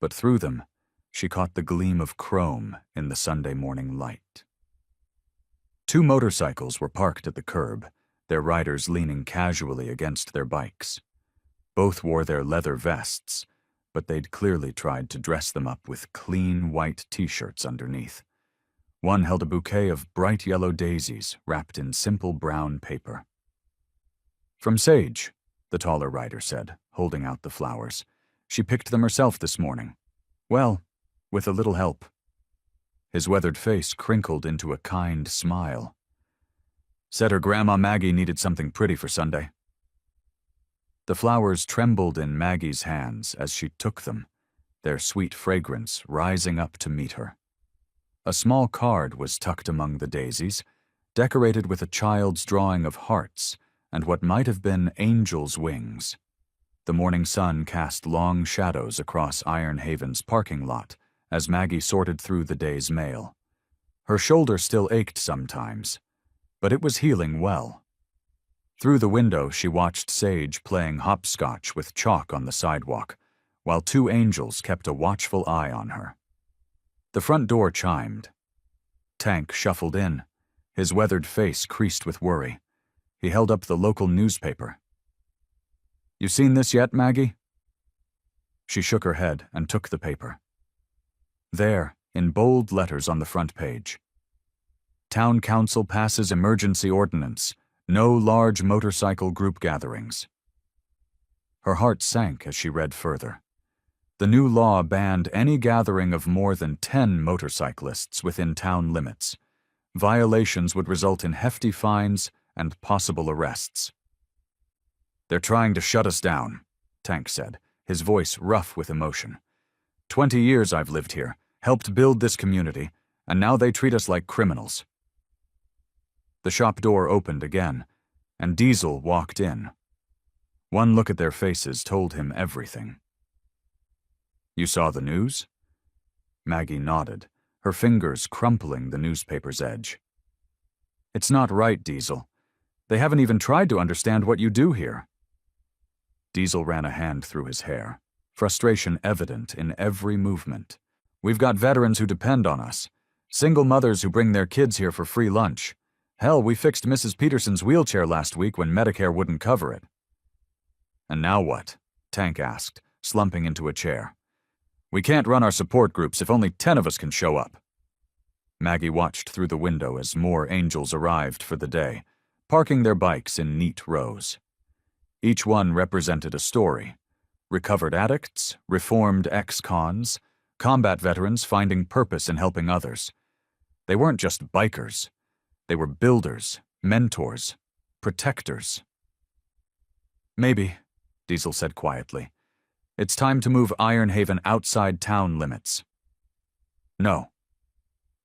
A: but through them, she caught the gleam of chrome in the Sunday morning light. 2 motorcycles were parked at the curb, their riders leaning casually against their bikes. Both wore their leather vests, but they'd clearly tried to dress them up with clean white t-shirts underneath. One held a bouquet of bright yellow daisies wrapped in simple brown paper. "From Sage," the taller rider said, holding out the flowers. "She picked them herself this morning. Well, with a little help." His weathered face crinkled into a kind smile. "Said her Grandma Maggie needed something pretty for Sunday." The flowers trembled in Maggie's hands as she took them, their sweet fragrance rising up to meet her. A small card was tucked among the daisies, decorated with a child's drawing of hearts and what might have been angels' wings. The morning sun cast long shadows across Iron Haven's parking lot as Maggie sorted through the day's mail. Her shoulder still ached sometimes, but it was healing well. Through the window, she watched Sage playing hopscotch with chalk on the sidewalk, while two angels kept a watchful eye on her. The front door chimed. Tank shuffled in, his weathered face creased with worry. He held up the local newspaper. "You seen this yet, Maggie?" She shook her head and took the paper. There, in bold letters on the front page, "Town Council passes emergency ordinance. No large motorcycle group gatherings." Her heart sank as she read further. The new law banned any gathering of more than 10 motorcyclists within town limits. Violations would result in hefty fines and possible arrests. "They're trying to shut us down," Tank said, his voice rough with emotion. 20 years I've lived here, helped build this community, and now they treat us like criminals." The shop door opened again, and Diesel walked in. One look at their faces told him everything. "You saw the news?" Maggie nodded, her fingers crumpling the newspaper's edge. "It's not right, Diesel. They haven't even tried to understand what you do here." Diesel ran a hand through his hair, frustration evident in every movement. "We've got veterans who depend on us, single mothers who bring their kids here for free lunch. Hell, we fixed Mrs. Peterson's wheelchair last week when Medicare wouldn't cover it." "And now what?" Tank asked, slumping into a chair. "We can't run our support groups if only 10 of us can show up." Maggie watched through the window as more angels arrived for the day, parking their bikes in neat rows. Each one represented a story: recovered addicts, reformed ex-cons, combat veterans finding purpose in helping others. They weren't just bikers. They were builders, mentors, protectors. "Maybe," Diesel said quietly. "It's time to move Iron Haven outside town limits." "No."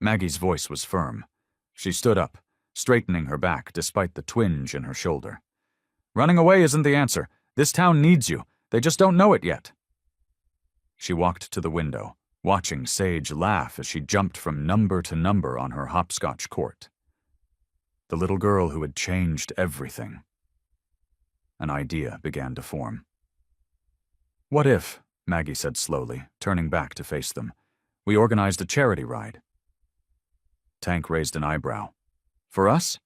A: Maggie's voice was firm. She stood up, straightening her back despite the twinge in her shoulder. "Running away isn't the answer. This town needs you. They just don't know it yet." She walked to the window, watching Sage laugh as she jumped from number to number on her hopscotch court. The little girl who had changed everything. An idea began to form. "What if," Maggie said slowly, turning back to face them, "we organized a charity ride?" Tank raised an eyebrow. "For us?"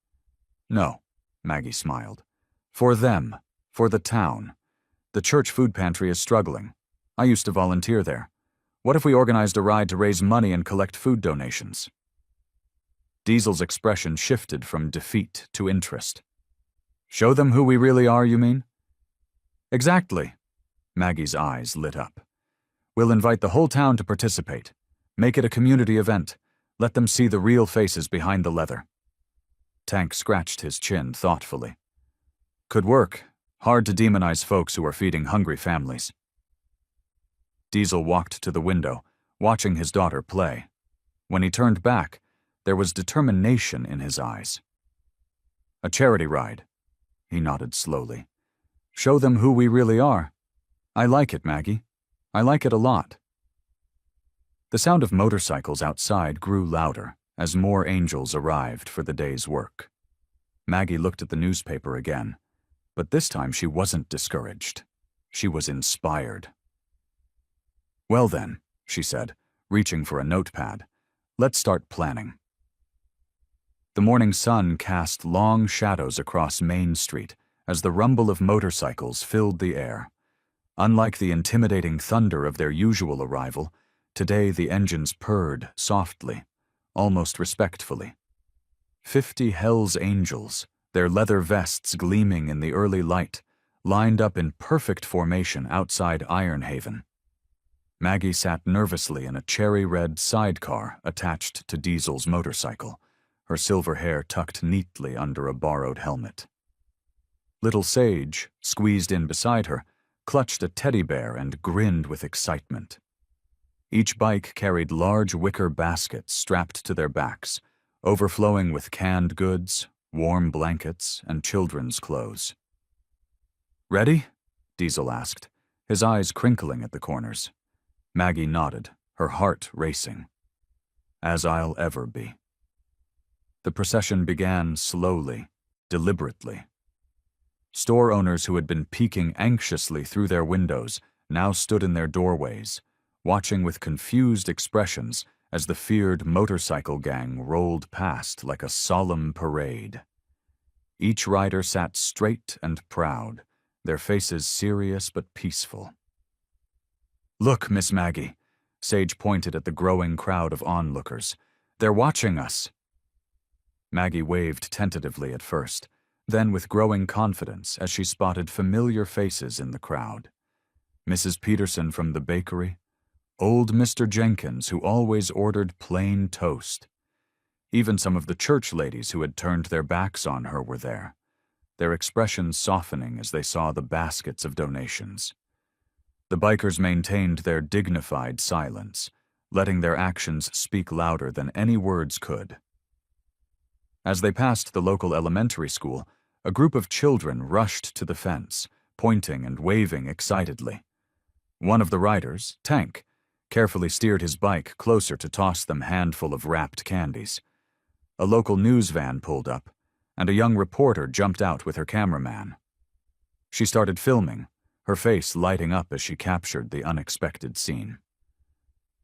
A: "No," Maggie smiled. "For them. For the town. The church food pantry is struggling. I used to volunteer there. What if we organized a ride to raise money and collect food donations?" Diesel's expression shifted from defeat to interest. "Show them who we really are, you mean?" "Exactly." Maggie's eyes lit up. "We'll invite the whole town to participate. Make it a community event. Let them see the real faces behind the leather." Tank scratched his chin thoughtfully. "Could work. Hard to demonize folks who are feeding hungry families." Diesel walked to the window, watching his daughter play. When he turned back, there was determination in his eyes. "A charity ride." He nodded slowly. "Show them who we really are. I like it, Maggie. I like it a lot." The sound of motorcycles outside grew louder as more angels arrived for the day's work. Maggie looked at the newspaper again, but this time she wasn't discouraged. She was inspired. "Well then," she said, reaching for a notepad, "let's start planning." The morning sun cast long shadows across Main Street as the rumble of motorcycles filled the air. Unlike the intimidating thunder of their usual arrival, today the engines purred softly, almost respectfully. 50 Hell's Angels, their leather vests gleaming in the early light, lined up in perfect formation outside Iron Haven. Maggie sat nervously in a cherry-red sidecar attached to Diesel's motorcycle, her silver hair tucked neatly under a borrowed helmet. Little Sage, squeezed in beside her, clutched a teddy bear and grinned with excitement. Each bike carried large wicker baskets strapped to their backs, overflowing with canned goods, warm blankets, and children's clothes. "Ready?" Diesel asked, his eyes crinkling at the corners. Maggie nodded, her heart racing. As I'll ever be. The procession began slowly, deliberately. Store owners who had been peeking anxiously through their windows now stood in their doorways, watching with confused expressions as the feared motorcycle gang rolled past like a solemn parade. Each rider sat straight and proud, their faces serious but peaceful. "Look, Miss Maggie," Sage pointed at the growing crowd of onlookers. "They're watching us." Maggie waved tentatively at first, then with growing confidence as she spotted familiar faces in the crowd. Mrs. Peterson from the bakery, old Mr. Jenkins who always ordered plain toast. Even some of the church ladies who had turned their backs on her were there, their expressions softening as they saw the baskets of donations. The bikers maintained their dignified silence, letting their actions speak louder than any words could. As they passed the local elementary school, a group of children rushed to the fence, pointing and waving excitedly. One of the riders, Tank, carefully steered his bike closer to toss them a handful of wrapped candies. A local news van pulled up, and a young reporter jumped out with her cameraman. She started filming, her face lighting up as she captured the unexpected scene.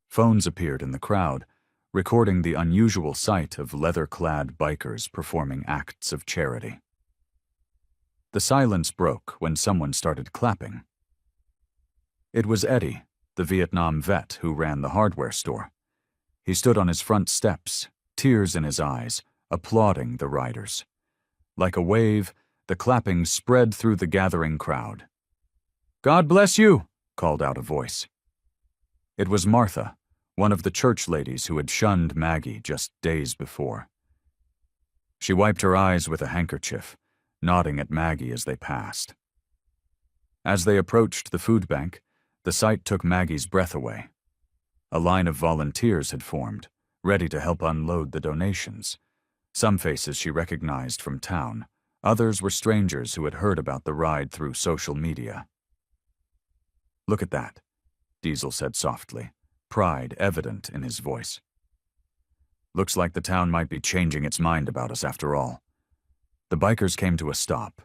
A: Phones appeared in the crowd, recording the unusual sight of leather-clad bikers performing acts of charity. The silence broke when someone started clapping. It was Eddie, the Vietnam vet who ran the hardware store. He stood on his front steps, tears in his eyes, applauding the riders. Like a wave, the clapping spread through the gathering crowd. "God bless you," called out a voice. It was Martha, one of the church ladies who had shunned Maggie just days before. She wiped her eyes with a handkerchief, nodding at Maggie as they passed. As they approached the food bank, the sight took Maggie's breath away. A line of volunteers had formed, ready to help unload the donations. Some faces she recognized from town, others were strangers who had heard about the ride through social media. "Look at that," Diesel said softly, pride evident in his voice. "Looks like the town might be changing its mind about us after all." The bikers came to a stop,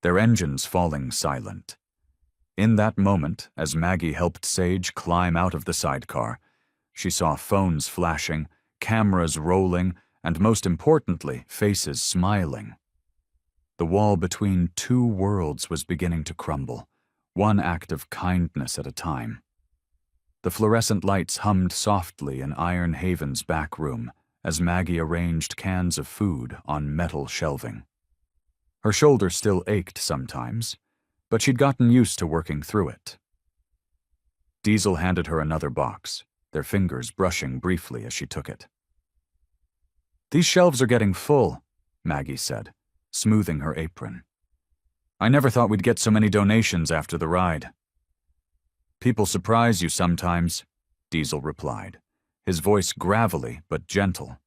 A: their engines falling silent. In that moment, as Maggie helped Sage climb out of the sidecar, she saw phones flashing, cameras rolling, and most importantly, faces smiling. The wall between two worlds was beginning to crumble, one act of kindness at a time. The fluorescent lights hummed softly in Iron Haven's back room as Maggie arranged cans of food on metal shelving. Her shoulder still ached sometimes, but she'd gotten used to working through it. Diesel handed her another box, their fingers brushing briefly as she took it. "These shelves are getting full," Maggie said, smoothing her apron. "I never thought we'd get so many donations after the ride." "People surprise you sometimes," Diesel replied, his voice gravelly but gentle.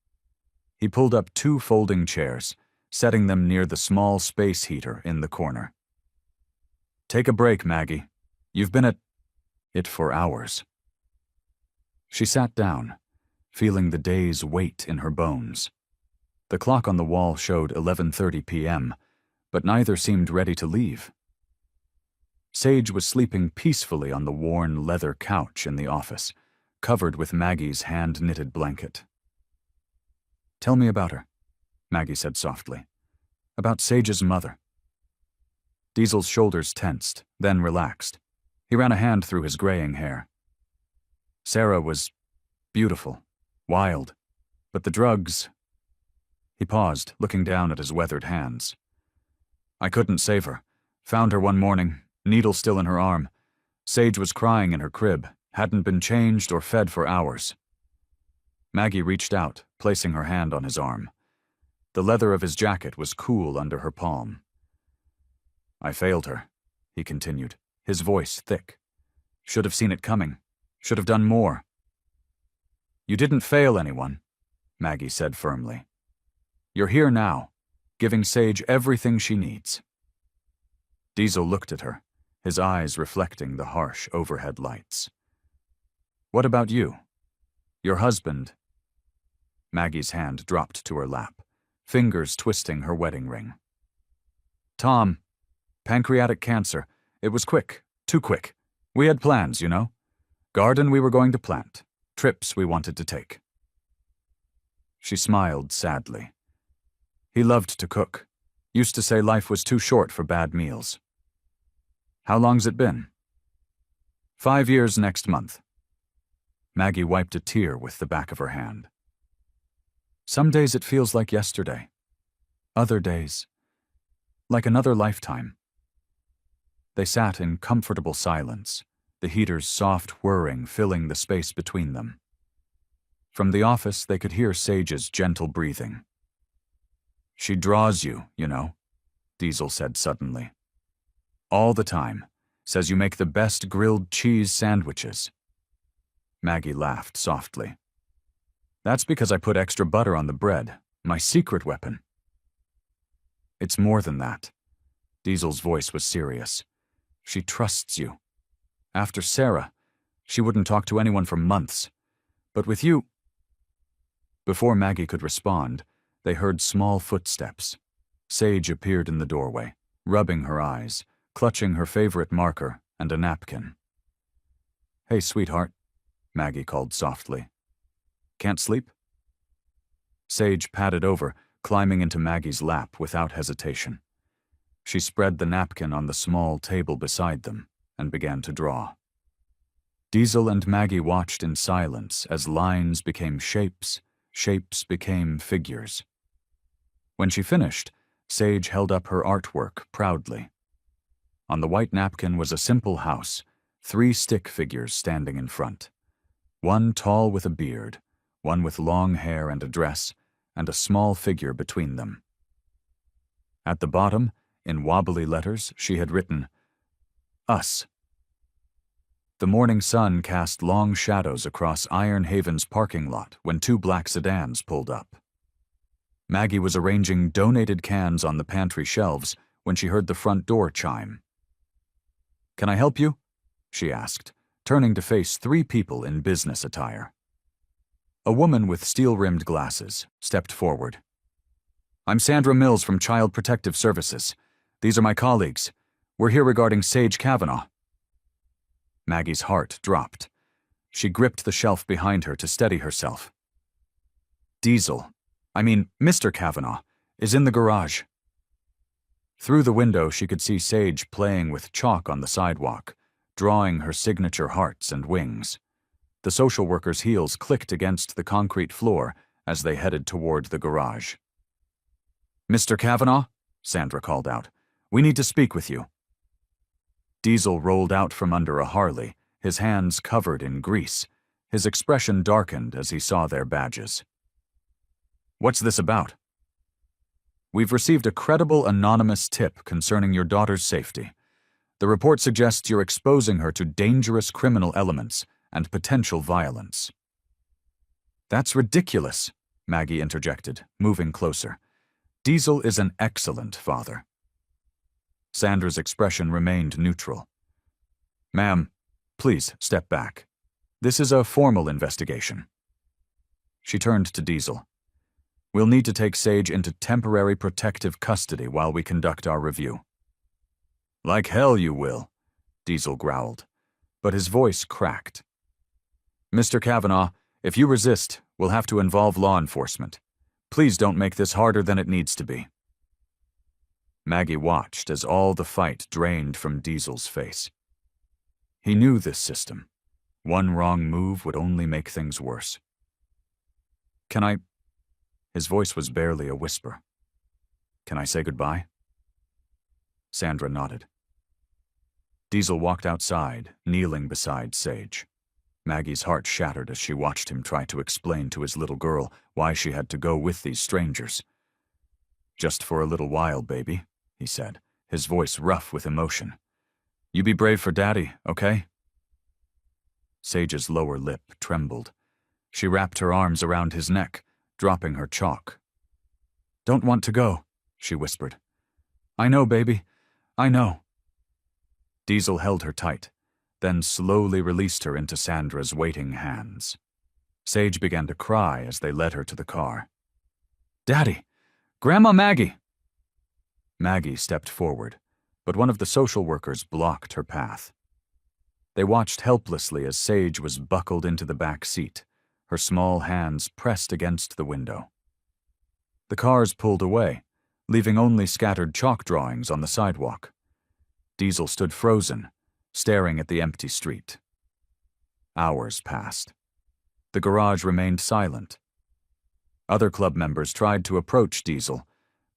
A: He pulled up 2 folding chairs, setting them near the small space heater in the corner. "Take a break, Maggie. You've been at it for hours." She sat down, feeling the day's weight in her bones. The clock on the wall showed 11:30 p.m., but neither seemed ready to leave. Sage was sleeping peacefully on the worn leather couch in the office, covered with Maggie's hand-knitted blanket. "Tell me about her," Maggie said softly. "About Sage's mother." Diesel's shoulders tensed, then relaxed. He ran a hand through his graying hair. "Sarah was beautiful, wild, but the drugs—" He paused, looking down at his weathered hands. "I couldn't save her. Found her one morning, needle still in her arm. Sage was crying in her crib, hadn't been changed or fed for hours." Maggie reached out, placing her hand on his arm. The leather of his jacket was cool under her palm. "I failed her," he continued, his voice thick. "Should have seen it coming. Should have done more." "You didn't fail anyone," Maggie said firmly. "You're here now, giving Sage everything she needs." Diesel looked at her, his eyes reflecting the harsh overhead lights. "What about you? Your husband?" Maggie's hand dropped to her lap, fingers twisting her wedding ring. "Tom. Pancreatic cancer. It was quick. Too quick. We had plans, you know. Garden we were going to plant. Trips we wanted to take." She smiled sadly. He loved to cook. Used to say life was too short for bad meals. "How long's it been?" 5 years next month." Maggie wiped a tear with the back of her hand. "Some days it feels like yesterday. Other days, like another lifetime." They sat in comfortable silence, the heater's soft whirring filling the space between them. From the office, they could hear Sage's gentle breathing. "She draws you, you know," Diesel said suddenly. "All the time. Says you make the best grilled cheese sandwiches." Maggie laughed softly. "That's because I put extra butter on the bread, my secret weapon." "It's more than that." Diesel's voice was serious. "She trusts you. After Sarah, she wouldn't talk to anyone for months. But with you—" Before Maggie could respond, they heard small footsteps. Sage appeared in the doorway, rubbing her eyes, clutching her favorite marker and a napkin. "Hey, sweetheart," Maggie called softly. "Can't sleep?" Sage padded over, climbing into Maggie's lap without hesitation. She spread the napkin on the small table beside them and began to draw. Diesel and Maggie watched in silence as lines became shapes, shapes became figures. When she finished, Sage held up her artwork proudly. On the white napkin was a simple house, 3 stick figures standing in front. One tall with a beard, one with long hair and a dress, and a small figure between them. At the bottom, in wobbly letters, she had written, "Us." The morning sun cast long shadows across Iron Haven's parking lot when 2 black sedans pulled up. Maggie was arranging donated cans on the pantry shelves when she heard the front door chime. "Can I help you?" she asked, turning to face 3 people in business attire. A woman with steel-rimmed glasses stepped forward. "I'm Sandra Mills from Child Protective Services. These are my colleagues. We're here regarding Sage Kavanaugh." Maggie's heart dropped. She gripped the shelf behind her to steady herself. Mr. Kavanaugh, is in the garage." Through the window, she could see Sage playing with chalk on the sidewalk, drawing her signature hearts and wings. The social worker's heels clicked against the concrete floor as they headed toward the garage. "Mr. Kavanaugh," Sandra called out, "we need to speak with you." Diesel rolled out from under a Harley, his hands covered in grease. His expression darkened as he saw their badges. "What's this about?" "We've received a credible anonymous tip concerning your daughter's safety. The report suggests you're exposing her to dangerous criminal elements and potential violence." "That's ridiculous," Maggie interjected, moving closer. "Diesel is an excellent father." Sandra's expression remained neutral. "Ma'am, please step back. This is a formal investigation." She turned to Diesel. "We'll need to take Sage into temporary protective custody while we conduct our review." "Like hell you will," Diesel growled, but his voice cracked. "Mr. Kavanaugh, if you resist, we'll have to involve law enforcement. Please don't make this harder than it needs to be." Maggie watched as all the fight drained from Diesel's face. He knew this system. One wrong move would only make things worse. "Can I—" His voice was barely a whisper. "Can I say goodbye?" Sandra nodded. Diesel walked outside, kneeling beside Sage. Maggie's heart shattered as she watched him try to explain to his little girl why she had to go with these strangers. "Just for a little while, baby," he said, his voice rough with emotion. "You be brave for Daddy, okay?" Sage's lower lip trembled. She wrapped her arms around his neck, dropping her chalk. "Don't want to go," she whispered. "I know, baby. I know." Diesel held her tight, then slowly released her into Sandra's waiting hands. Sage began to cry as they led her to the car. "Daddy! Grandma Maggie!" Maggie stepped forward, but one of the social workers blocked her path. They watched helplessly as Sage was buckled into the back seat, her small hands pressed against the window. The cars pulled away, leaving only scattered chalk drawings on the sidewalk. Diesel stood frozen, staring at the empty street. Hours passed. The garage remained silent. Other club members tried to approach Diesel,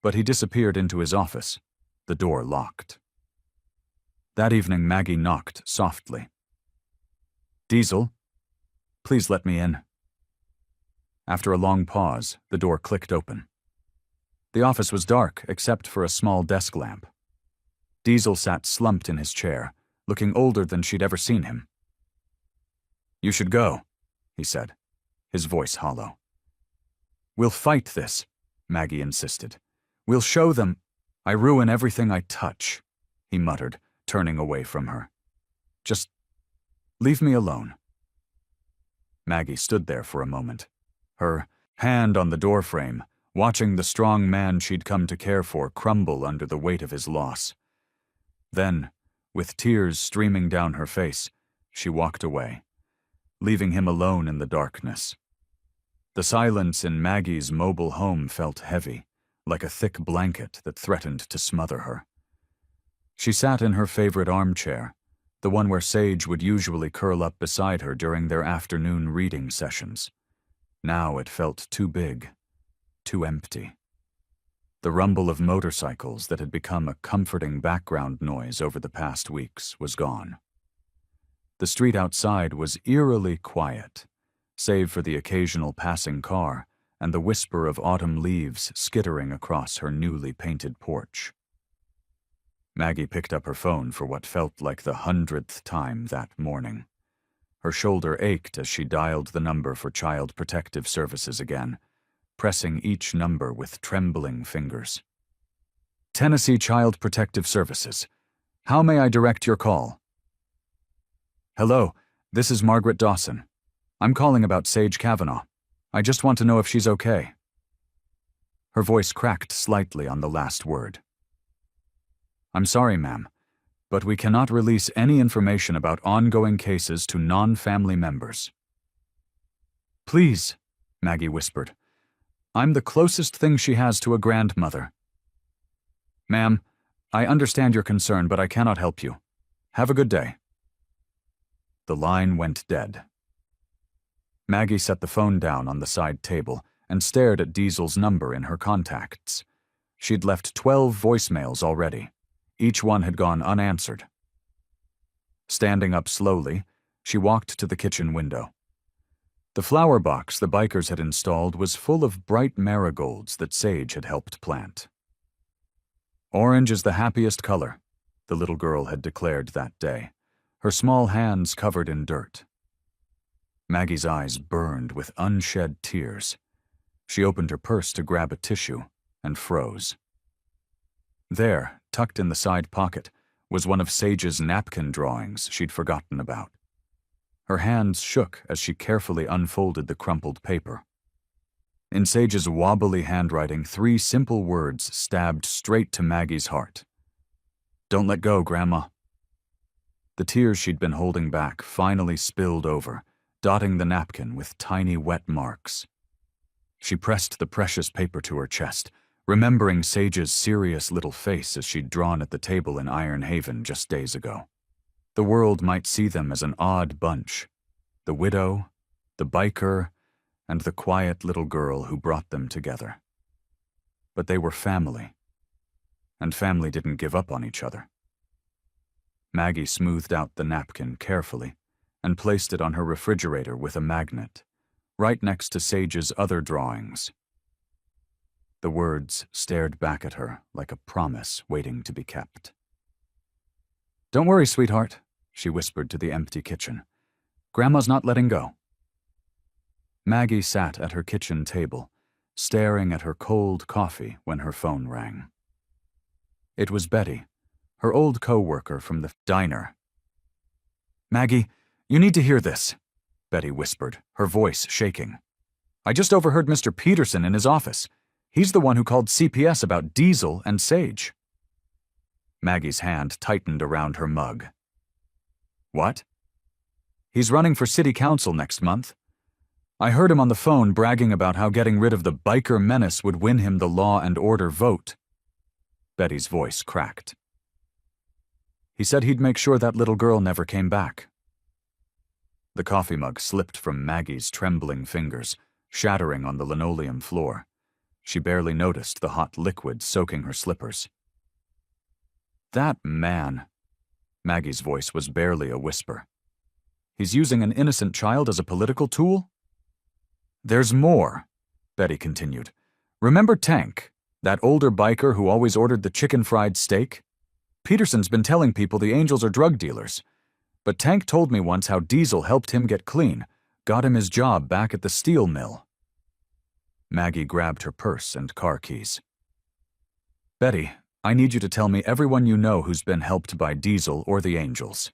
A: but he disappeared into his office, the door locked. That evening, Maggie knocked softly. "Diesel, please let me in." After a long pause, the door clicked open. The office was dark except for a small desk lamp. Diesel sat slumped in his chair, looking older than she'd ever seen him. "You should go," he said, his voice hollow. "We'll fight this," Maggie insisted. "We'll show them I ruin everything I touch," he muttered, turning away from her. "Just leave me alone." Maggie stood there for a moment, her hand on the doorframe, watching the strong man she'd come to care for crumble under the weight of his loss. Then, with tears streaming down her face, she walked away, leaving him alone in the darkness. The silence in Maggie's mobile home felt heavy, like a thick blanket that threatened to smother her. She sat in her favorite armchair, the one where Sage would usually curl up beside her during their afternoon reading sessions. Now it felt too big, too empty. The rumble of motorcycles that had become a comforting background noise over the past weeks was gone. The street outside was eerily quiet, save for the occasional passing car and the whisper of autumn leaves skittering across her newly painted porch. Maggie picked up her phone for what felt like the 100th time that morning. Her shoulder ached as she dialed the number for Child Protective Services again, pressing each number with trembling fingers. "Tennessee Child Protective Services. How may I direct your call?" "Hello, this is Margaret Dawson. I'm calling about Sage Kavanaugh. I just want to know if she's okay." Her voice cracked slightly on the last word. "I'm sorry, ma'am, but we cannot release any information about ongoing cases to non-family members." "Please," Maggie whispered. "I'm the closest thing she has to a grandmother." "Ma'am, I understand your concern, but I cannot help you. Have a good day." The line went dead. Maggie set the phone down on the side table and stared at Diesel's number in her contacts. She'd left 12 voicemails already. Each one had gone unanswered. Standing up slowly, she walked to the kitchen window. The flower box the bikers had installed was full of bright marigolds that Sage had helped plant. "Orange is the happiest color," the little girl had declared that day, her small hands covered in dirt. Maggie's eyes burned with unshed tears. She opened her purse to grab a tissue and froze. There, tucked in the side pocket, was one of Sage's napkin drawings she'd forgotten about. Her hands shook as she carefully unfolded the crumpled paper. In Sage's wobbly handwriting, 3 simple words stabbed straight to Maggie's heart. "Don't let go, Grandma." The tears she'd been holding back finally spilled over, dotting the napkin with tiny wet marks. She pressed the precious paper to her chest, remembering Sage's serious little face as she'd drawn at the table in Iron Haven just days ago. The world might see them as an odd bunch, the widow, the biker, and the quiet little girl who brought them together. But they were family, and family didn't give up on each other. Maggie smoothed out the napkin carefully and placed it on her refrigerator with a magnet, right next to Sage's other drawings. The words stared back at her like a promise waiting to be kept. "Don't worry, sweetheart," she whispered to the empty kitchen. "Grandma's not letting go." Maggie sat at her kitchen table, staring at her cold coffee when her phone rang. It was Betty, her old co-worker from the diner. "Maggie, you need to hear this," Betty whispered, her voice shaking. "I just overheard Mr. Peterson in his office. He's the one who called CPS about Diesel and Sage." Maggie's hand tightened around her mug. "What?" "He's running for city council next month. I heard him on the phone bragging about how getting rid of the biker menace would win him the law and order vote." Betty's voice cracked. "He said he'd make sure that little girl never came back." The coffee mug slipped from Maggie's trembling fingers, shattering on the linoleum floor. She barely noticed the hot liquid soaking her slippers. "That man," Maggie's voice was barely a whisper. "He's using an innocent child as a political tool?" "There's more," Betty continued. "Remember Tank, that older biker who always ordered the chicken fried steak? Peterson's been telling people the Angels are drug dealers. But Tank told me once how Diesel helped him get clean, got him his job back at the steel mill." Maggie grabbed her purse and car keys. "Betty, I need you to tell me everyone you know who's been helped by Diesel or the Angels."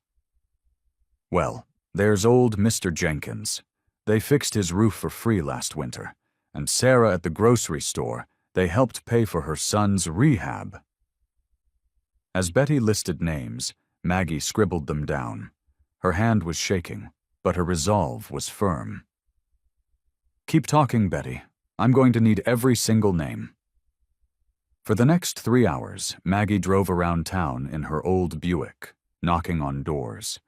A: "Well, there's old Mr. Jenkins. They fixed his roof for free last winter. And Sarah at the grocery store, they helped pay for her son's rehab." As Betty listed names, Maggie scribbled them down. Her hand was shaking, but her resolve was firm. "Keep talking, Betty. I'm going to need every single name." For the next 3 hours, Maggie drove around town in her old Buick, knocking on doors.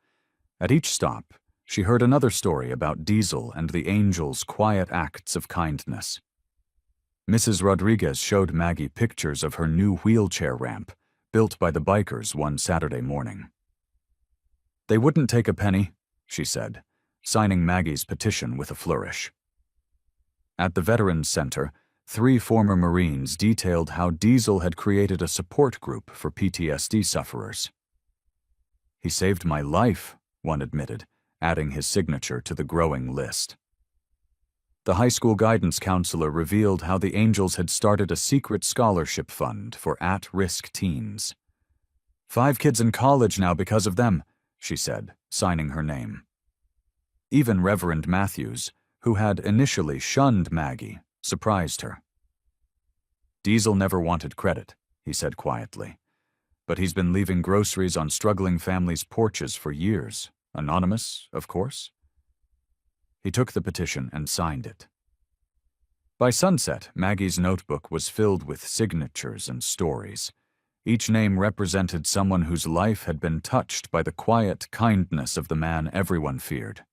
A: At each stop, she heard another story about Diesel and the Angels' quiet acts of kindness. Mrs. Rodriguez showed Maggie pictures of her new wheelchair ramp, built by the bikers one Saturday morning. "They wouldn't take a penny," she said, signing Maggie's petition with a flourish. At the Veterans Center, 3 former Marines detailed how Diesel had created a support group for PTSD sufferers. "He saved my life," one admitted, adding his signature to the growing list. The high school guidance counselor revealed how the Angels had started a secret scholarship fund for at-risk teens. "5 kids in college now because of them," she said, signing her name. Even Reverend Matthews, who had initially shunned Maggie, surprised her. "Diesel never wanted credit," he said quietly, "but he's been leaving groceries on struggling families' porches for years. Anonymous, of course." He took the petition and signed it. By sunset, Maggie's notebook was filled with signatures and stories. Each name represented someone whose life had been touched by the quiet kindness of the man everyone feared.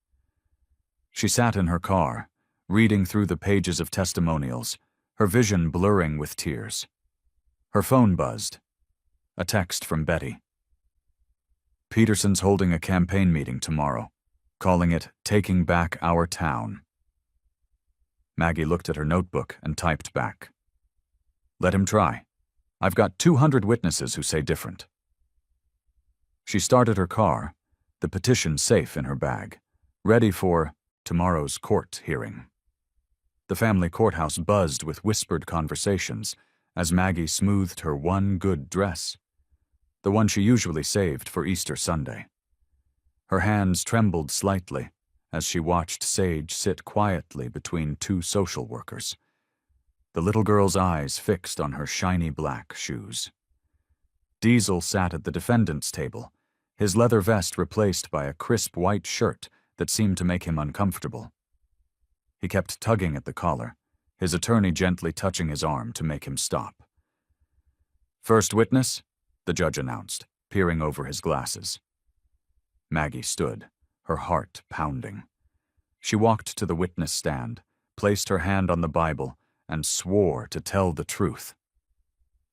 A: She sat in her car, reading through the pages of testimonials, her vision blurring with tears. Her phone buzzed. A text from Betty. "Peterson's holding a campaign meeting tomorrow, calling it Taking Back Our Town." Maggie looked at her notebook and typed back. "Let him try. I've got 200 witnesses who say different." She started her car, the petition safe in her bag, ready for tomorrow's court hearing. The family courthouse buzzed with whispered conversations as Maggie smoothed her one good dress, the one she usually saved for Easter Sunday. Her hands trembled slightly as she watched Sage sit quietly between 2 social workers, the little girl's eyes fixed on her shiny black shoes. Diesel sat at the defendant's table, his leather vest replaced by a crisp white shirt that seemed to make him uncomfortable. He kept tugging at the collar, his attorney gently touching his arm to make him stop. "First witness," the judge announced, peering over his glasses. Maggie stood, her heart pounding. She walked to the witness stand, placed her hand on the Bible, and swore to tell the truth.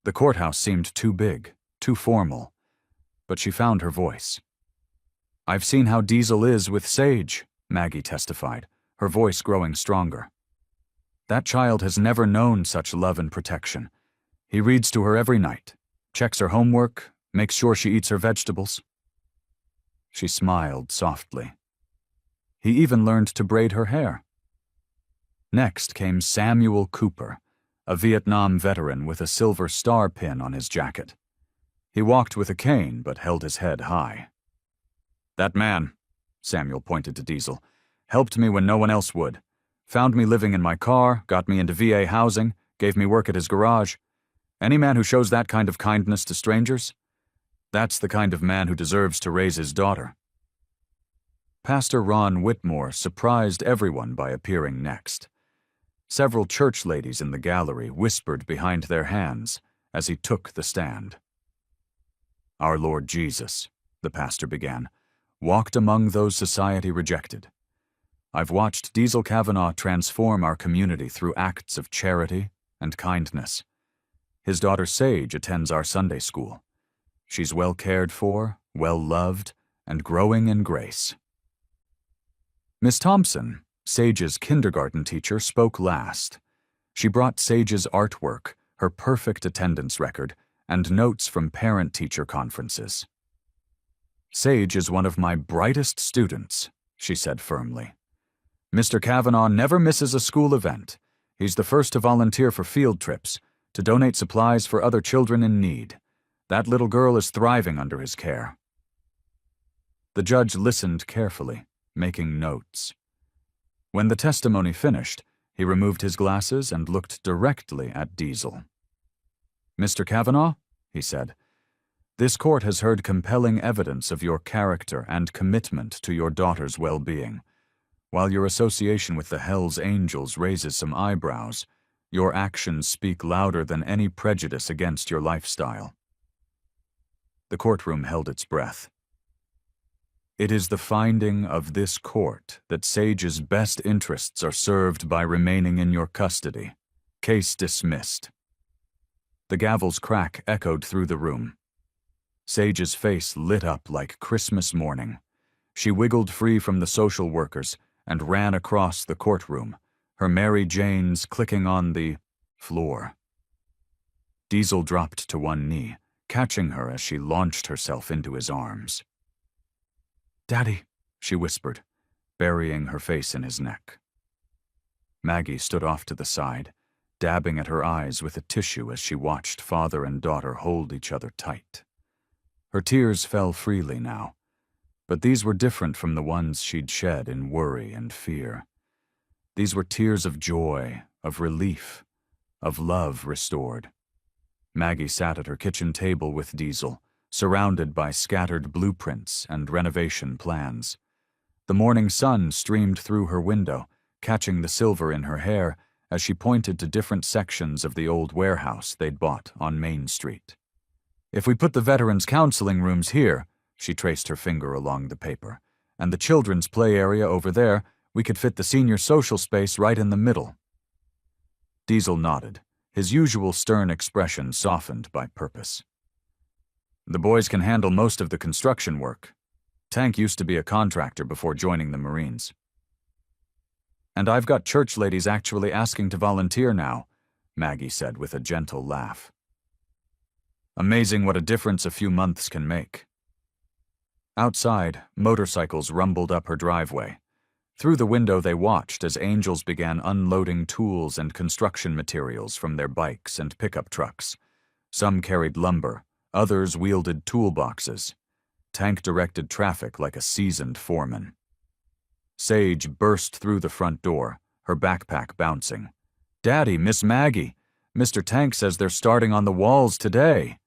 A: The courthouse seemed too big, too formal, but she found her voice. "I've seen how Diesel is with Sage," Maggie testified, her voice growing stronger. "That child has never known such love and protection. He reads to her every night, checks her homework, makes sure she eats her vegetables." She smiled softly. He even learned to braid her hair. Next came Samuel Cooper, a Vietnam veteran with a silver star pin on his jacket. He walked with a cane but held his head high. "That man," Samuel pointed to Diesel, "helped me when no one else would. Found me living in my car, got me into VA housing, gave me work at his garage. Any man who shows that kind of kindness to strangers, that's the kind of man who deserves to raise his daughter." Pastor Ron Whitmore surprised everyone by appearing next. Several church ladies in the gallery whispered behind their hands as he took the stand. "Our Lord Jesus," the pastor began, "walked among those society rejected. I've watched Diesel Kavanaugh transform our community through acts of charity and kindness. His daughter Sage attends our Sunday school. She's well cared for, well loved, and growing in grace." Miss Thompson, Sage's kindergarten teacher, spoke last. She brought Sage's artwork, her perfect attendance record, and notes from parent-teacher conferences. "Sage is one of my brightest students," she said firmly. "Mr. Kavanaugh never misses a school event. He's the first to volunteer for field trips, to donate supplies for other children in need. That little girl is thriving under his care." The judge listened carefully, making notes. When the testimony finished, he removed his glasses and looked directly at Diesel. "Mr. Kavanaugh," he said, "this court has heard compelling evidence of your character and commitment to your daughter's well-being. While your association with the Hells Angels raises some eyebrows, your actions speak louder than any prejudice against your lifestyle." The courtroom held its breath. "It is the finding of this court that Sage's best interests are served by remaining in your custody. Case dismissed." The gavel's crack echoed through the room. Sage's face lit up like Christmas morning. She wiggled free from the social workers and ran across the courtroom, her Mary Janes clicking on the floor. Diesel dropped to one knee, catching her as she launched herself into his arms. "Daddy," she whispered, burying her face in his neck. Maggie stood off to the side, dabbing at her eyes with a tissue as she watched father and daughter hold each other tight. Her tears fell freely now, but these were different from the ones she'd shed in worry and fear. These were tears of joy, of relief, of love restored. Maggie sat at her kitchen table with Diesel, surrounded by scattered blueprints and renovation plans. The morning sun streamed through her window, catching the silver in her hair as she pointed to different sections of the old warehouse they'd bought on Main Street. "If we put the veterans' counseling rooms here," she traced her finger along the paper, "and the children's play area over there, we could fit the senior social space right in the middle." Diesel nodded, his usual stern expression softened by purpose. "The boys can handle most of the construction work. Tank used to be a contractor before joining the Marines." "And I've got church ladies actually asking to volunteer now," Maggie said with a gentle laugh. "Amazing what a difference a few months can make." Outside, motorcycles rumbled up her driveway. Through the window they watched as angels began unloading tools and construction materials from their bikes and pickup trucks. Some carried lumber, others wielded toolboxes. Tank directed traffic like a seasoned foreman. Sage burst through the front door, her backpack bouncing. "Daddy, Miss Maggie, Mr. Tank says they're starting on the walls today."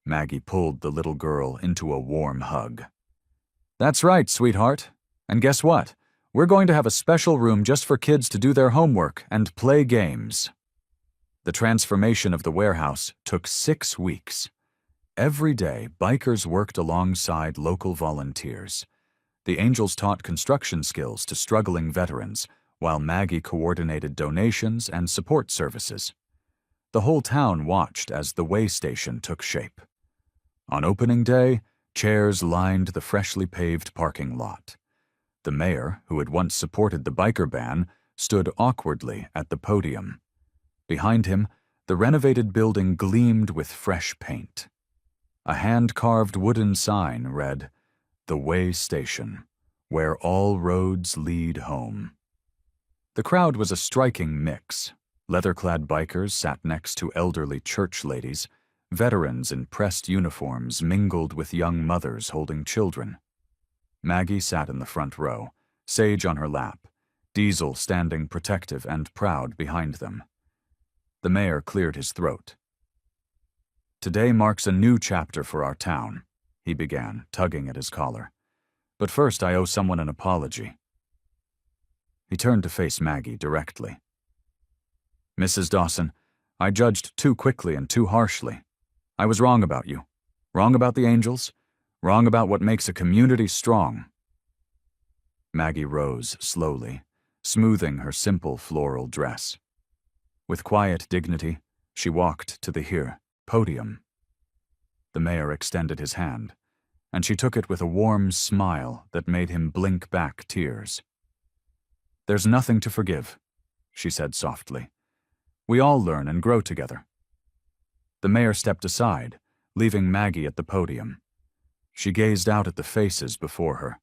A: Maggie pulled the little girl into a warm hug. "That's right, sweetheart. And guess what? We're going to have a special room just for kids to do their homework and play games." The transformation of the warehouse took 6 weeks. Every day, bikers worked alongside local volunteers. The Angels taught construction skills to struggling veterans, while Maggie coordinated donations and support services. The whole town watched as the way station took shape. On opening day, chairs lined the freshly paved parking lot. The mayor, who had once supported the biker ban, stood awkwardly at the podium. Behind him, the renovated building gleamed with fresh paint. A hand-carved wooden sign read, "The Way Station, where all roads lead home." The crowd was a striking mix. Leather-clad bikers sat next to elderly church ladies. Veterans in pressed uniforms mingled with young mothers holding children. Maggie sat in the front row, Sage on her lap, Diesel standing protective and proud behind them. The mayor cleared his throat. "Today marks a new chapter for our town," he began, tugging at his collar. "But first I owe someone an apology." He turned to face Maggie directly. "Mrs. Dawson, I judged too quickly and too harshly. I was wrong about you. Wrong about the angels. Wrong about what makes a community strong." Maggie rose slowly, smoothing her simple floral dress. With quiet dignity, she walked to the podium. The mayor extended his hand, and she took it with a warm smile that made him blink back tears. "There's nothing to forgive," she said softly. "We all learn and grow together." The mayor stepped aside, leaving Maggie at the podium. She gazed out at the faces before her,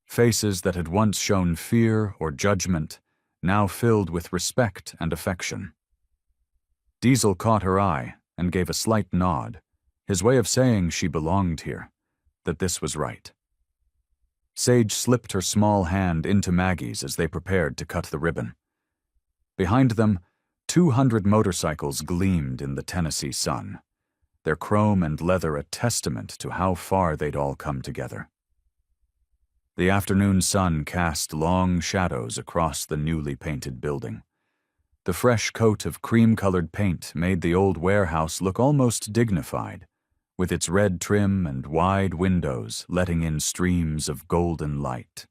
A: faces that had once shown fear or judgment, now filled with respect and affection. Diesel caught her eye and gave a slight nod, his way of saying she belonged here, that this was right. Sage slipped her small hand into Maggie's as they prepared to cut the ribbon. Behind them, 200 motorcycles gleamed in the Tennessee sun, their chrome and leather a testament to how far they'd all come together. The afternoon sun cast long shadows across the newly painted building. The fresh coat of cream-colored paint made the old warehouse look almost dignified, with its red trim and wide windows letting in streams of golden light.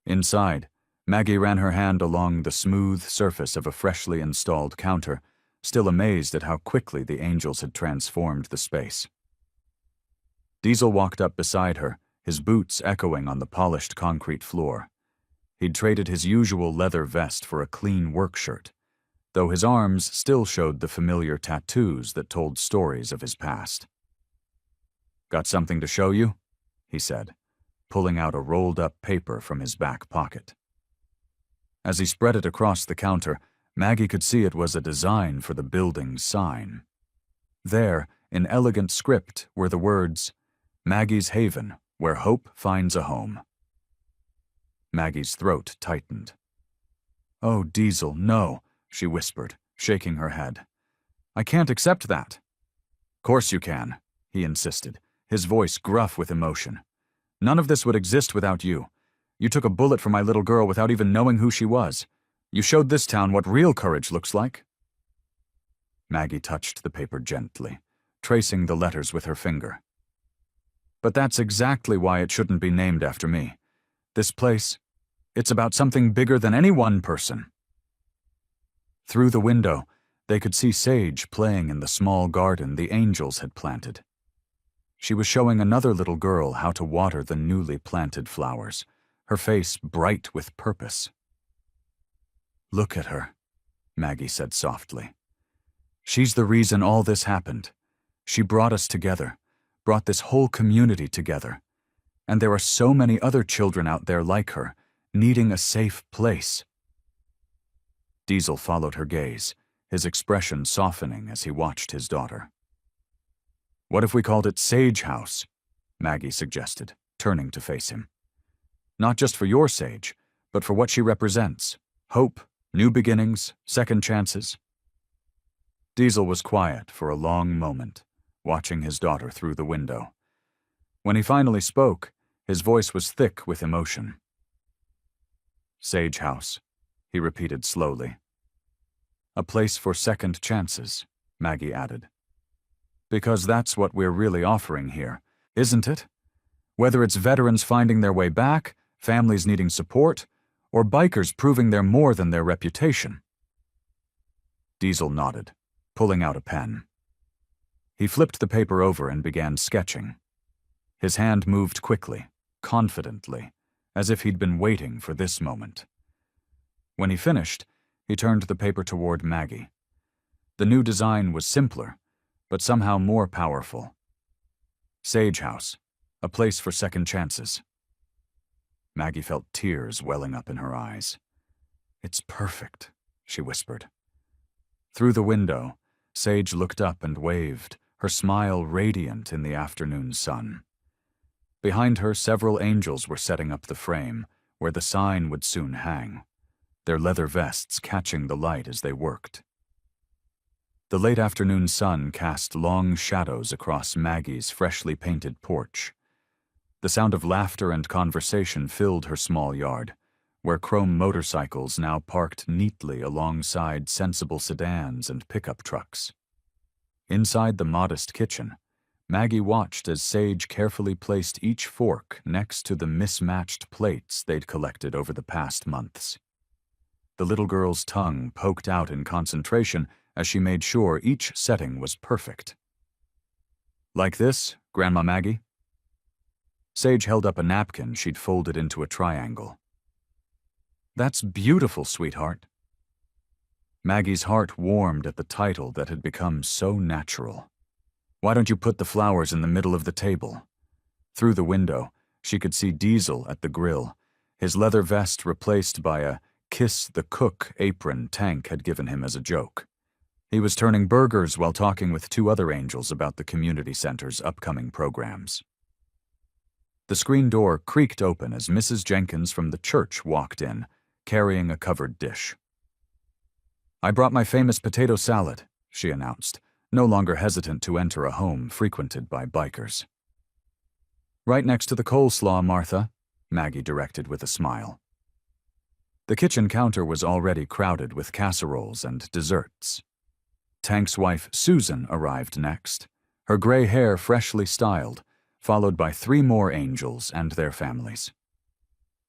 A: Inside, Maggie ran her hand along the smooth surface of a freshly installed counter, still amazed at how quickly the angels had transformed the space. Diesel walked up beside her, his boots echoing on the polished concrete floor. He'd traded his usual leather vest for a clean work shirt, though his arms still showed the familiar tattoos that told stories of his past. "Got something to show you?" he said, pulling out a rolled-up paper from his back pocket. As he spread it across the counter, Maggie could see it was a design for the building's sign. There, in elegant script, were the words, "Maggie's Haven, where hope finds a home." Maggie's throat tightened. "Oh, Diesel, no," she whispered, shaking her head. "I can't accept that." "Course you can," he insisted, his voice gruff with emotion. "None of this would exist without you. You took a bullet for my little girl without even knowing who she was. You showed this town what real courage looks like." Maggie touched the paper gently, tracing the letters with her finger. "But that's exactly why it shouldn't be named after me. This place, it's about something bigger than any one person." Through the window, they could see Sage playing in the small garden the angels had planted. She was showing another little girl how to water the newly planted flowers, her face bright with purpose. "Look at her," Maggie said softly. "She's the reason all this happened. She brought us together, brought this whole community together. And there are so many other children out there like her, needing a safe place." Diesel followed her gaze, his expression softening as he watched his daughter. "What if we called it Sage House?" Maggie suggested, turning to face him. "Not just for your Sage, but for what she represents. Hope, new beginnings, second chances." Diesel was quiet for a long moment, watching his daughter through the window. When he finally spoke, his voice was thick with emotion. "Sage House," he repeated slowly. "A place for second chances," Maggie added. "Because that's what we're really offering here, isn't it? Whether it's veterans finding their way back, families needing support, or bikers proving they're more than their reputation." Diesel nodded, pulling out a pen. He flipped the paper over and began sketching. His hand moved quickly, confidently, as if he'd been waiting for this moment. When he finished, he turned the paper toward Maggie. The new design was simpler, but somehow more powerful. "Sage House, a place for second chances." Maggie felt tears welling up in her eyes. "It's perfect," she whispered. Through the window, Sage looked up and waved, her smile radiant in the afternoon sun. Behind her, several angels were setting up the frame, where the sign would soon hang, their leather vests catching the light as they worked. The late afternoon sun cast long shadows across Maggie's freshly painted porch. The sound of laughter and conversation filled her small yard, where chrome motorcycles now parked neatly alongside sensible sedans and pickup trucks. Inside the modest kitchen, Maggie watched as Sage carefully placed each fork next to the mismatched plates they'd collected over the past months. The little girl's tongue poked out in concentration as she made sure each setting was perfect. "Like this, Grandma Maggie?" Sage held up a napkin she'd folded into a triangle. "That's beautiful, sweetheart." Maggie's heart warmed at the title that had become so natural. "Why don't you put the flowers in the middle of the table?" Through the window, she could see Diesel at the grill, his leather vest replaced by a "Kiss the Cook" apron Tank had given him as a joke. He was turning burgers while talking with two other angels about the community center's upcoming programs. The screen door creaked open as Mrs. Jenkins from the church walked in, carrying a covered dish. "I brought my famous potato salad," she announced, no longer hesitant to enter a home frequented by bikers. "Right next to the coleslaw, Martha," Maggie directed with a smile. The kitchen counter was already crowded with casseroles and desserts. Tank's wife, Susan, arrived next, her gray hair freshly styled, followed by 3 more angels and their families.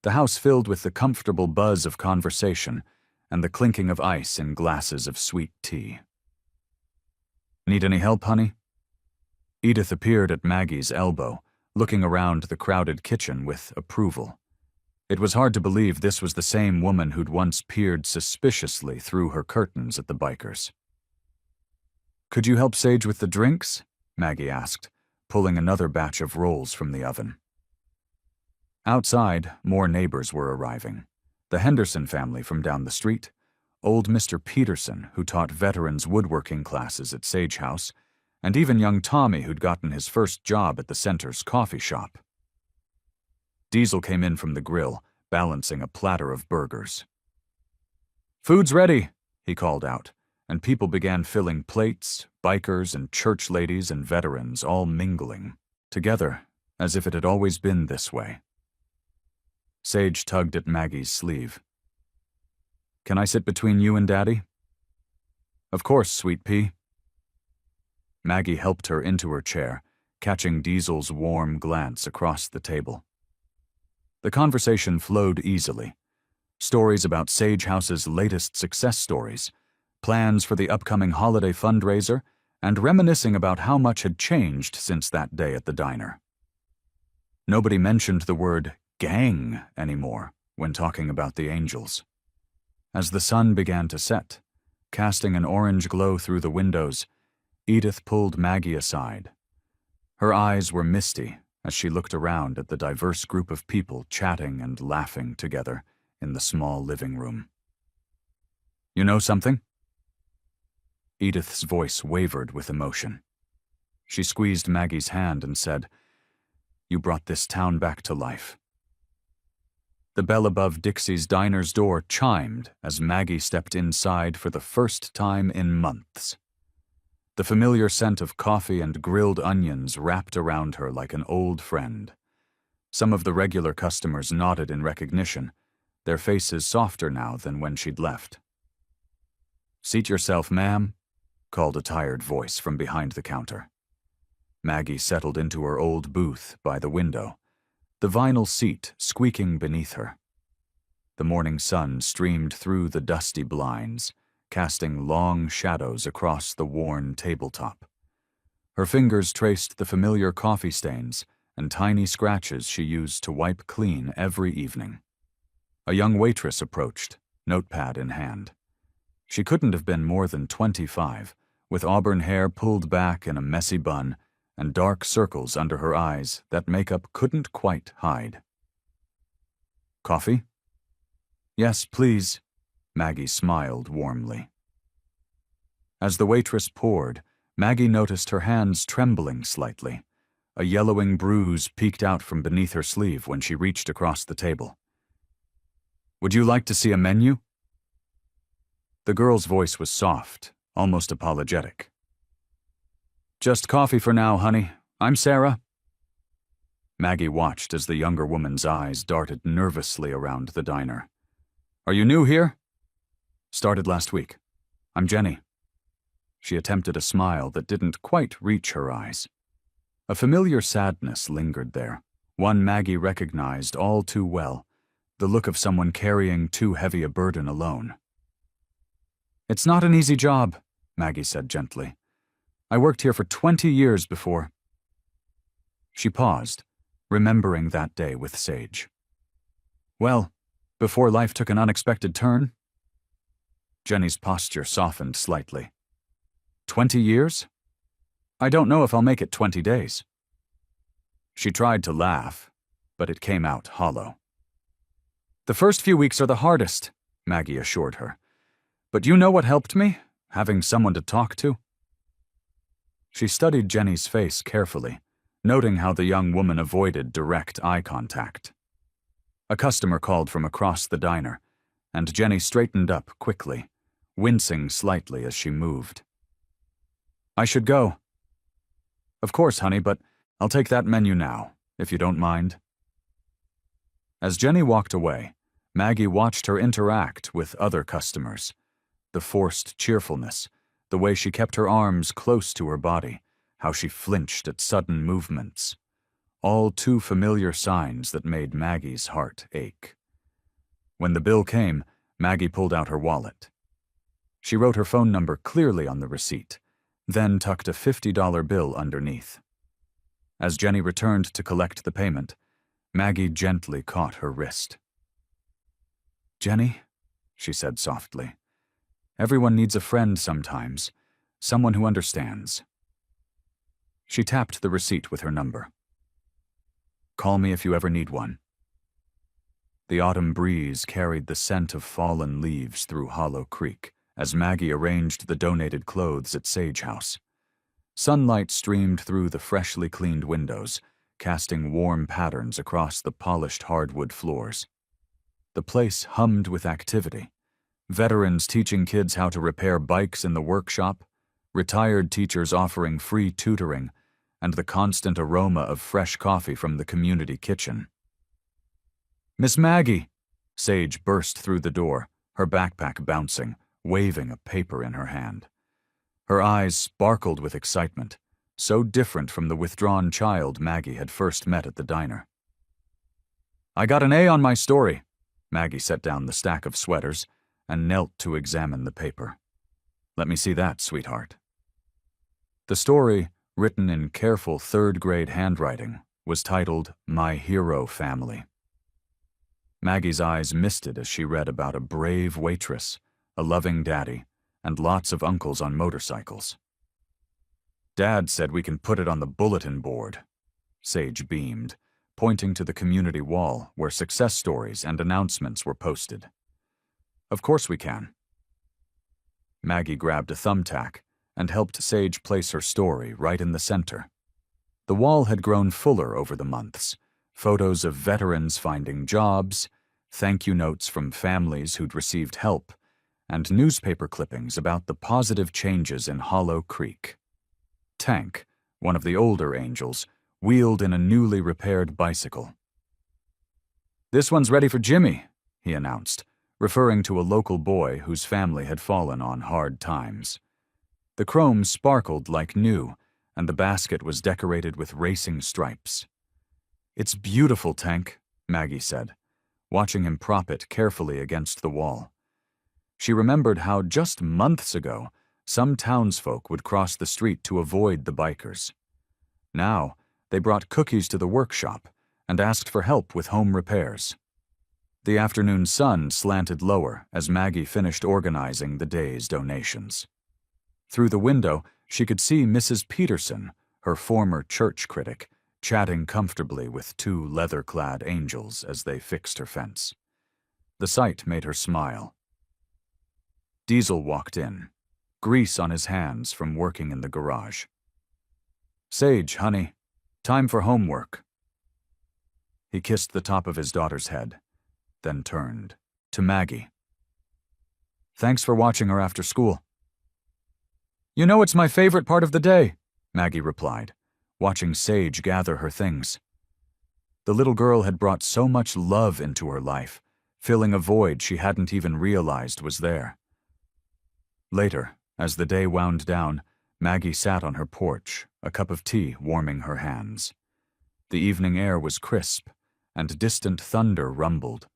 A: The house filled with the comfortable buzz of conversation and the clinking of ice in glasses of sweet tea. "Need any help, honey?" Edith appeared at Maggie's elbow, looking around the crowded kitchen with approval. It was hard to believe this was the same woman who'd once peered suspiciously through her curtains at the bikers. "Could you help Sage with the drinks?" Maggie asked, pulling another batch of rolls from the oven. Outside, more neighbors were arriving. The Henderson family from down the street, old Mr. Peterson, who taught veterans woodworking classes at Sage House, and even young Tommy, who'd gotten his first job at the center's coffee shop. Diesel came in from the grill, balancing a platter of burgers. "Food's ready," he called out, and people began filling plates, bikers and church ladies and veterans all mingling, together, as if it had always been this way. Sage tugged at Maggie's sleeve. "Can I sit between you and Daddy?" "Of course, sweet pea." Maggie helped her into her chair, catching Diesel's warm glance across the table. The conversation flowed easily. Stories about Sage House's latest success stories, plans for the upcoming holiday fundraiser, and reminiscing about how much had changed since that day at the diner. Nobody mentioned the word gang anymore when talking about the angels. As the sun began to set, casting an orange glow through the windows, Edith pulled Maggie aside. Her eyes were misty as she looked around at the diverse group of people chatting and laughing together in the small living room. "You know something?" Edith's voice wavered with emotion. She squeezed Maggie's hand and said, "You brought this town back to life." The bell above Dixie's diner's door chimed as Maggie stepped inside for the first time in months. The familiar scent of coffee and grilled onions wrapped around her like an old friend. Some of the regular customers nodded in recognition, their faces softer now than when she'd left. "Seat yourself, ma'am," called a tired voice from behind the counter. Maggie settled into her old booth by the window, the vinyl seat squeaking beneath her. The morning sun streamed through the dusty blinds, casting long shadows across the worn tabletop. Her fingers traced the familiar coffee stains and tiny scratches she used to wipe clean every evening. A young waitress approached, notepad in hand. She couldn't have been more than 25, with auburn hair pulled back in a messy bun and dark circles under her eyes that makeup couldn't quite hide. "Coffee?" "Yes, please." Maggie smiled warmly. As the waitress poured, Maggie noticed her hands trembling slightly. A yellowing bruise peeked out from beneath her sleeve when she reached across the table. "Would you like to see a menu?" The girl's voice was soft, almost apologetic. "Just coffee for now, honey. I'm Sarah." Maggie watched as the younger woman's eyes darted nervously around the diner. "Are you new here?" "Started last week. I'm Jenny." She attempted a smile that didn't quite reach her eyes. A familiar sadness lingered there, one Maggie recognized all too well, the look of someone carrying too heavy a burden alone. "It's not an easy job," Maggie said gently. "I worked here for 20 years before." She paused, remembering that day with Sage. "Well, before life took an unexpected turn?" Jenny's posture softened slightly. 20 years? I don't know if I'll make it 20 days. She tried to laugh, but it came out hollow. "The first few weeks are the hardest," Maggie assured her. "But you know what helped me? Having someone to talk to." She studied Jenny's face carefully, noting how the young woman avoided direct eye contact. A customer called from across the diner, and Jenny straightened up quickly, wincing slightly as she moved. "I should go." "Of course, honey, but I'll take that menu now, if you don't mind." As Jenny walked away, Maggie watched her interact with other customers. The forced cheerfulness, the way she kept her arms close to her body, how she flinched at sudden movements. All too familiar signs that made Maggie's heart ache. When the bill came, Maggie pulled out her wallet. She wrote her phone number clearly on the receipt, then tucked a $50 bill underneath. As Jenny returned to collect the payment, Maggie gently caught her wrist. "Jenny," she said softly, "everyone needs a friend sometimes, someone who understands." She tapped the receipt with her number. "Call me if you ever need one." The autumn breeze carried the scent of fallen leaves through Hollow Creek as Maggie arranged the donated clothes at Sage House. Sunlight streamed through the freshly cleaned windows, casting warm patterns across the polished hardwood floors. The place hummed with activity. Veterans teaching kids how to repair bikes in the workshop, retired teachers offering free tutoring, and the constant aroma of fresh coffee from the community kitchen. "Miss Maggie!" Sage burst through the door, her backpack bouncing, waving a paper in her hand. Her eyes sparkled with excitement, so different from the withdrawn child Maggie had first met at the diner. "I got an A on my story." Maggie set down the stack of sweaters and knelt to examine the paper. "Let me see that, sweetheart." The story, written in careful third-grade handwriting, was titled My Hero Family. Maggie's eyes misted as she read about a brave waitress, a loving daddy, and lots of uncles on motorcycles. "Dad said we can put it on the bulletin board," Sage beamed, pointing to the community wall where success stories and announcements were posted. "Of course we can." Maggie grabbed a thumbtack and helped Sage place her story right in the center. The wall had grown fuller over the months, photos of veterans finding jobs, thank you notes from families who'd received help, and newspaper clippings about the positive changes in Hollow Creek. Tank, one of the older angels, wheeled in a newly repaired bicycle. "This one's ready for Jimmy," he announced, referring to a local boy whose family had fallen on hard times. The chrome sparkled like new, and the basket was decorated with racing stripes. "It's beautiful, Tank," Maggie said, watching him prop it carefully against the wall. She remembered how just months ago, some townsfolk would cross the street to avoid the bikers. Now, they brought cookies to the workshop and asked for help with home repairs. The afternoon sun slanted lower as Maggie finished organizing the day's donations. Through the window, she could see Mrs. Peterson, her former church critic, chatting comfortably with two leather-clad angels as they fixed her fence. The sight made her smile. Diesel walked in. grease on his hands from working in the garage. "Sage, honey, time for homework." He kissed the top of his daughter's head, then turned to Maggie. "Thanks for watching her after school." "You know it's my favorite part of the day," Maggie replied, watching Sage gather her things. The little girl had brought so much love into her life, filling a void she hadn't even realized was there. Later, as the day wound down, Maggie sat on her porch, a cup of tea warming her hands. The evening air was crisp, and distant thunder rumbled,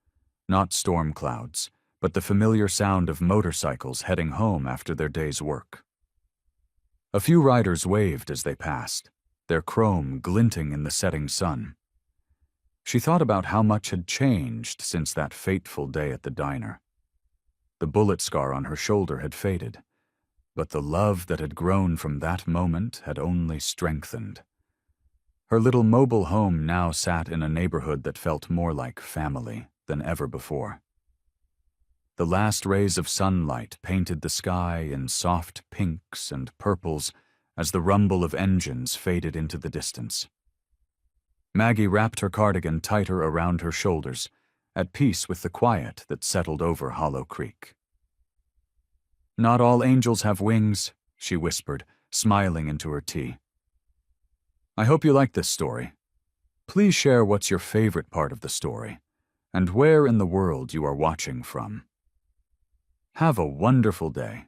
A: not storm clouds, but the familiar sound of motorcycles heading home after their day's work. A few riders waved as they passed, their chrome glinting in the setting sun. She thought about how much had changed since that fateful day at the diner. The bullet scar on her shoulder had faded, but the love that had grown from that moment had only strengthened. Her little mobile home now sat in a neighborhood that felt more like family than ever before. The last rays of sunlight painted the sky in soft pinks and purples as the rumble of engines faded into the distance. Maggie wrapped her cardigan tighter around her shoulders, at peace with the quiet that settled over Hollow Creek. "Not all angels have wings," she whispered, smiling into her tea. "I hope you like this story. Please share what's your favorite part of the story, and where in the world you are watching from. Have a wonderful day."